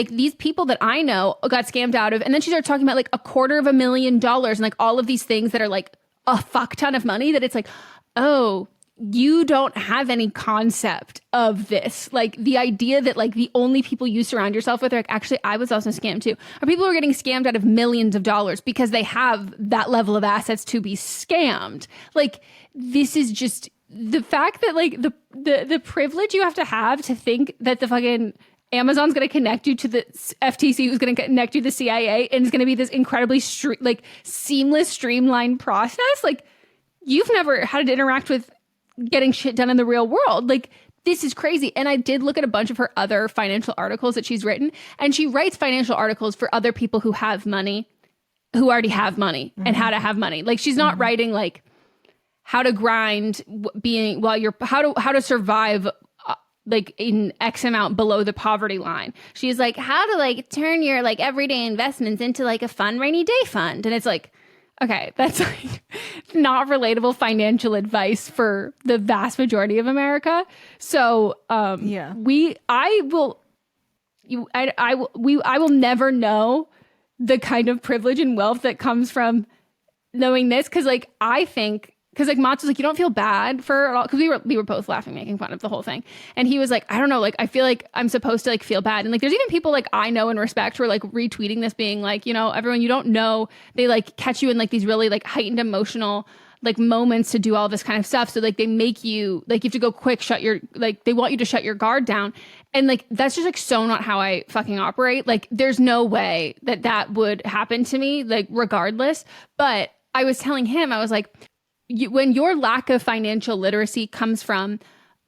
these people that I know got scammed out of. And then she started talking about like $250,000 and like all of these things that are like a fuck ton of money that it's like, oh, you don't have any concept of this. Like the idea that like the only people you surround yourself with are like, actually, I was also scammed too. Are people who are getting scammed out of millions of dollars because they have that level of assets to be scammed. Like this is just the fact that like the privilege you have to think that the fucking Amazon's going to connect you to the FTC, who's going to connect you to the CIA, and it's going to be this incredibly seamless, streamlined process. Like you've never had to interact with getting shit done in the real world. Like this is crazy. And I did look at a bunch of her other financial articles that she's written, and she writes financial articles for other people who have money, who already have money, and how to have money. Like she's not writing like how to grind how to survive like in X amount below the poverty line. She's like how to like turn your like everyday investments into like a fun rainy day fund. And it's like, okay, that's like not relatable financial advice for the vast majority of America. So I I will never know the kind of privilege and wealth that comes from knowing this. Cause like, I think, cause like Mats was like, you don't feel bad for it all. Cause we were both laughing, making fun of the whole thing. And he was like, I don't know, like, I feel like I'm supposed to like feel bad. And like, there's even people like I know and respect who are like retweeting this being like, you know, everyone you don't know, they like catch you in like these really like heightened emotional like moments to do all this kind of stuff. So like they make you like, you have to go quick, they want you to shut your guard down. And like, that's just like so not how I fucking operate. Like there's no way that would happen to me, like regardless. But I was telling him, I was like, when your lack of financial literacy comes from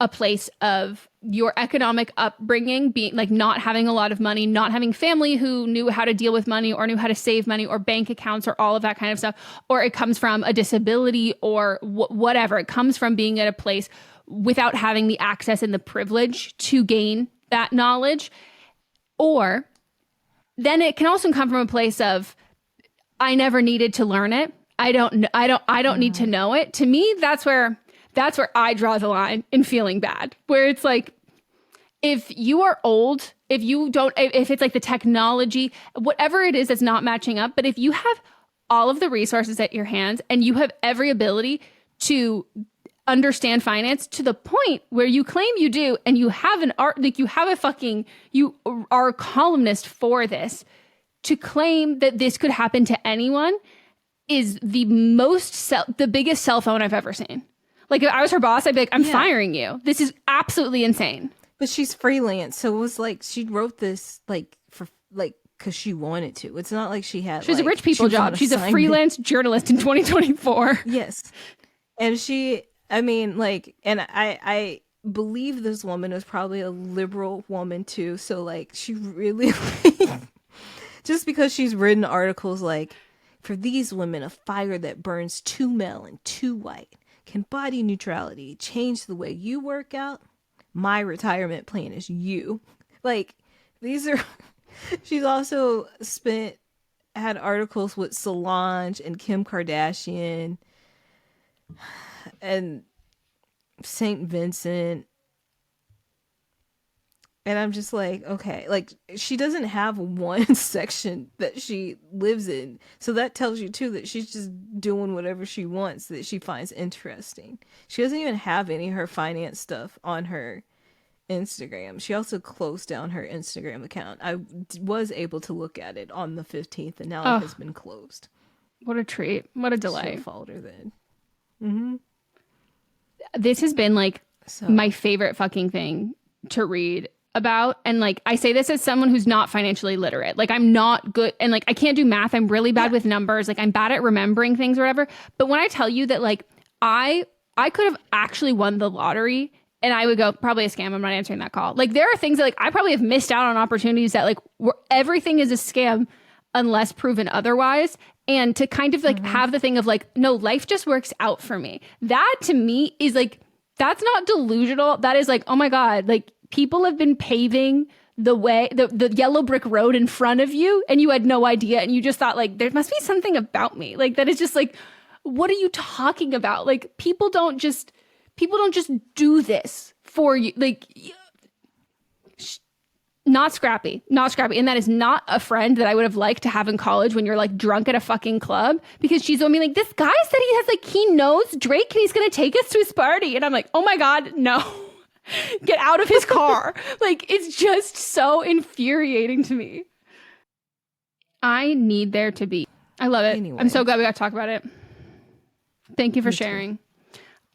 a place of your economic upbringing being like not having a lot of money, not having family who knew how to deal with money or knew how to save money or bank accounts or all of that kind of stuff, or it comes from a disability or whatever. It comes from being at a place without having the access and the privilege to gain that knowledge. Or then it can also come from a place of, I never needed to learn it. I don't need to know it. To me, that's where I draw the line in feeling bad, where it's like, if you are old, if it's like the technology, whatever it is that's not matching up, but if you have all of the resources at your hands and you have every ability to understand finance to the point where you claim you do, and you have you are a columnist for this, to claim that this could happen to anyone is the biggest cell phone I've ever seen. Like if I was her boss, I'd be like, I'm firing you. This is absolutely insane. But she's freelance. So it was like, she wrote this like for like, cause she wanted to. It's not like she had, she's a rich people job. She's a freelance journalist in 2024. Yes. And I believe this woman was probably a liberal woman too. So like, she really, just because she's written articles like, for these women, a fire that burns too male and too white. Can body neutrality change the way you work out? My retirement plan is you. Like, these are... She's also had articles with Solange and Kim Kardashian and St. Vincent. And I'm just like, okay, like she doesn't have one section that she lives in. So that tells you too that she's just doing whatever she wants that she finds interesting. She doesn't even have any of her finance stuff on her Instagram. She also closed down her Instagram account. I was able to look at it on the 15th and now it has been closed. What a treat. What a delay. So followed her then. Mm-hmm. This has been like my favorite fucking thing to read about. And like, I say this as someone who's not financially literate. Like I'm not good. And like, I can't do math. I'm really bad with numbers. Like I'm bad at remembering things or whatever. But when I tell you that like, I could have actually won the lottery and I would go, probably a scam. I'm not answering that call. Like there are things that like, I probably have missed out on opportunities that like where everything is a scam unless proven otherwise. And to kind of like have the thing of like, no, life just works out for me. That to me is like, that's not delusional. That is like, oh my God, like, people have been paving the way, the yellow brick road in front of you, and you had no idea, and you just thought like, there must be something about me. Like that is just like, what are you talking about? Like people don't just do this for you. Like not scrappy. And that is not a friend that I would have liked to have in college when you're like drunk at a fucking club, because she's only like, this guy said he knows Drake and he's going to take us to his party. And I'm like, oh my God, no. Get out of his car. Like, it's just so infuriating to me. I need there to be. I love it. Anyway. I'm so glad we got to talk about it. Thank you for sharing.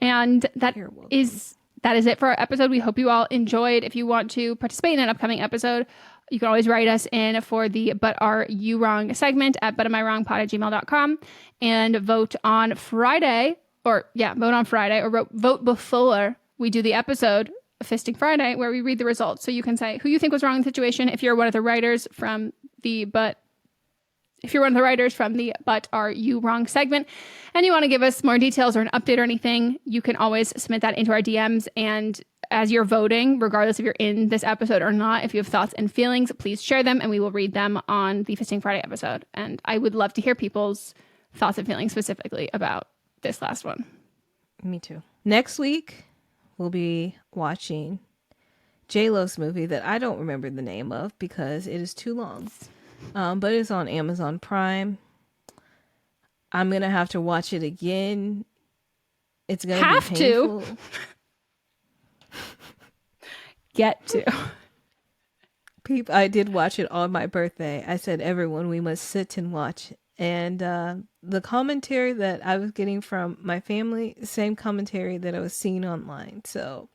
And that is it for our episode. We hope you all enjoyed. If you want to participate in an upcoming episode, you can always write us in for the But Are You Wrong segment at butamiwrongpod@gmail.com and vote on Friday, or vote before we do the episode Fisting Friday, where we read the results. So you can say who you think was wrong in the situation. If you're one of the writers from the But Are You Wrong segment and you want to give us more details or an update or anything, you can always submit that into our DMs. And as you're voting, regardless if you're in this episode or not, if you have thoughts and feelings, please share them and we will read them on the Fisting Friday episode. And I would love to hear people's thoughts and feelings specifically about this last one. Me too. Next week, we'll be watching J-Lo's movie that I don't remember the name of because it is too long. But it's on Amazon Prime. I'm going to have to watch it again. It's going to be painful. Get to. I did watch it on my birthday. I said, everyone, we must sit and watch. And the commentary that I was getting from my family, same commentary that I was seeing online. So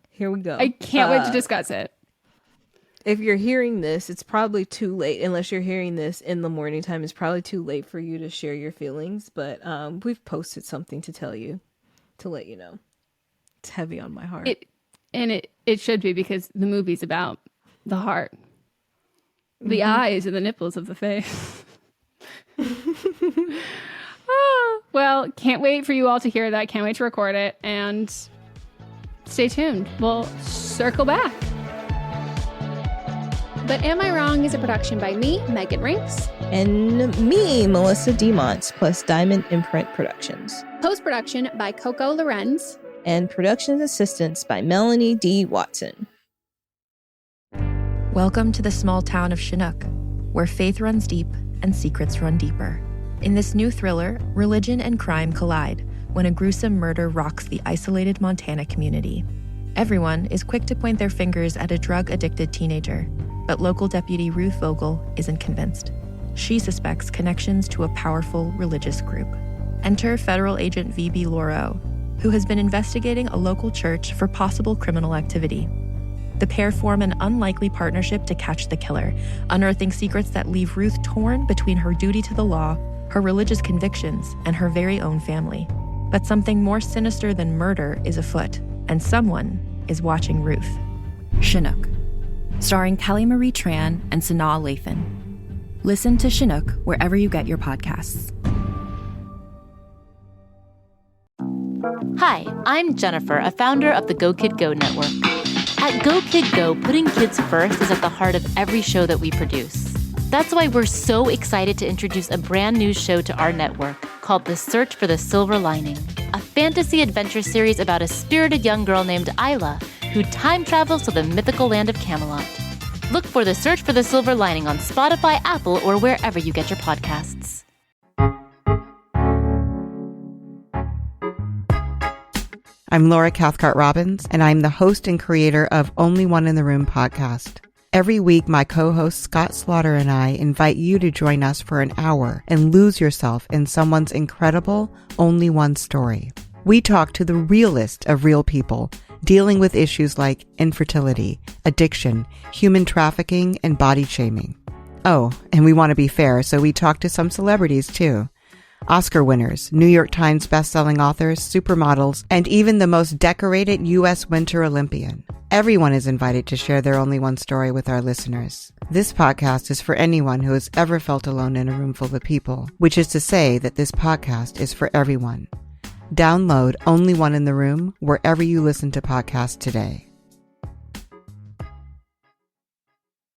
here we go. I can't wait to discuss it. If you're hearing this, it's probably too late. Unless you're hearing this in the morning time, it's probably too late for you to share your feelings. But we've posted something to tell you, to let you know. It's heavy on my heart. It should be, because the movie's about the heart, the eyes, and the nipples of the face. Well, can't wait for you all to hear that. Can't wait to record it. And stay tuned. We'll circle back. But Am I Wrong is a production by me, Megan Rinks. And me, Melissa DeMonts, plus Diamond Imprint Productions. Post-production by Coco Lorenz. And production assistance by Melanie D. Watson. Welcome to the small town of Chinook, where faith runs deep and secrets run deeper. In this new thriller, religion and crime collide when a gruesome murder rocks the isolated Montana community. Everyone is quick to point their fingers at a drug-addicted teenager, but local deputy Ruth Vogel isn't convinced. She suspects connections to a powerful religious group. Enter federal agent V.B. Laureau, who has been investigating a local church for possible criminal activity. The pair form an unlikely partnership to catch the killer, unearthing secrets that leave Ruth torn between her duty to the law, her religious convictions, and her very own family. But something more sinister than murder is afoot, and someone is watching Ruth. Chinook, starring Kelly Marie Tran and Sanaa Lathan. Listen to Chinook wherever you get your podcasts. Hi, I'm Jennifer, a founder of the Go Kid Go network. At Go Kid Go, putting kids first is at the heart of every show that we produce. That's why we're so excited to introduce a brand new show to our network called The Search for the Silver Lining, a fantasy adventure series about a spirited young girl named Isla who time travels to the mythical land of Camelot. Look for The Search for the Silver Lining on Spotify, Apple, or wherever you get your podcasts. I'm Laura Cathcart-Robbins, and I'm the host and creator of Only One in the Room podcast. Every week, my co-host Scott Slaughter and I invite you to join us for an hour and lose yourself in someone's incredible Only One story. We talk to the realest of real people, dealing with issues like infertility, addiction, human trafficking, and body shaming. Oh, and we want to be fair, so we talk to some celebrities too. Oscar winners, New York Times bestselling authors, supermodels, and even the most decorated U.S. Winter Olympian. Everyone is invited to share their Only One story with our listeners. This podcast is for anyone who has ever felt alone in a room full of people, which is to say that this podcast is for everyone. Download Only One in the Room wherever you listen to podcasts today.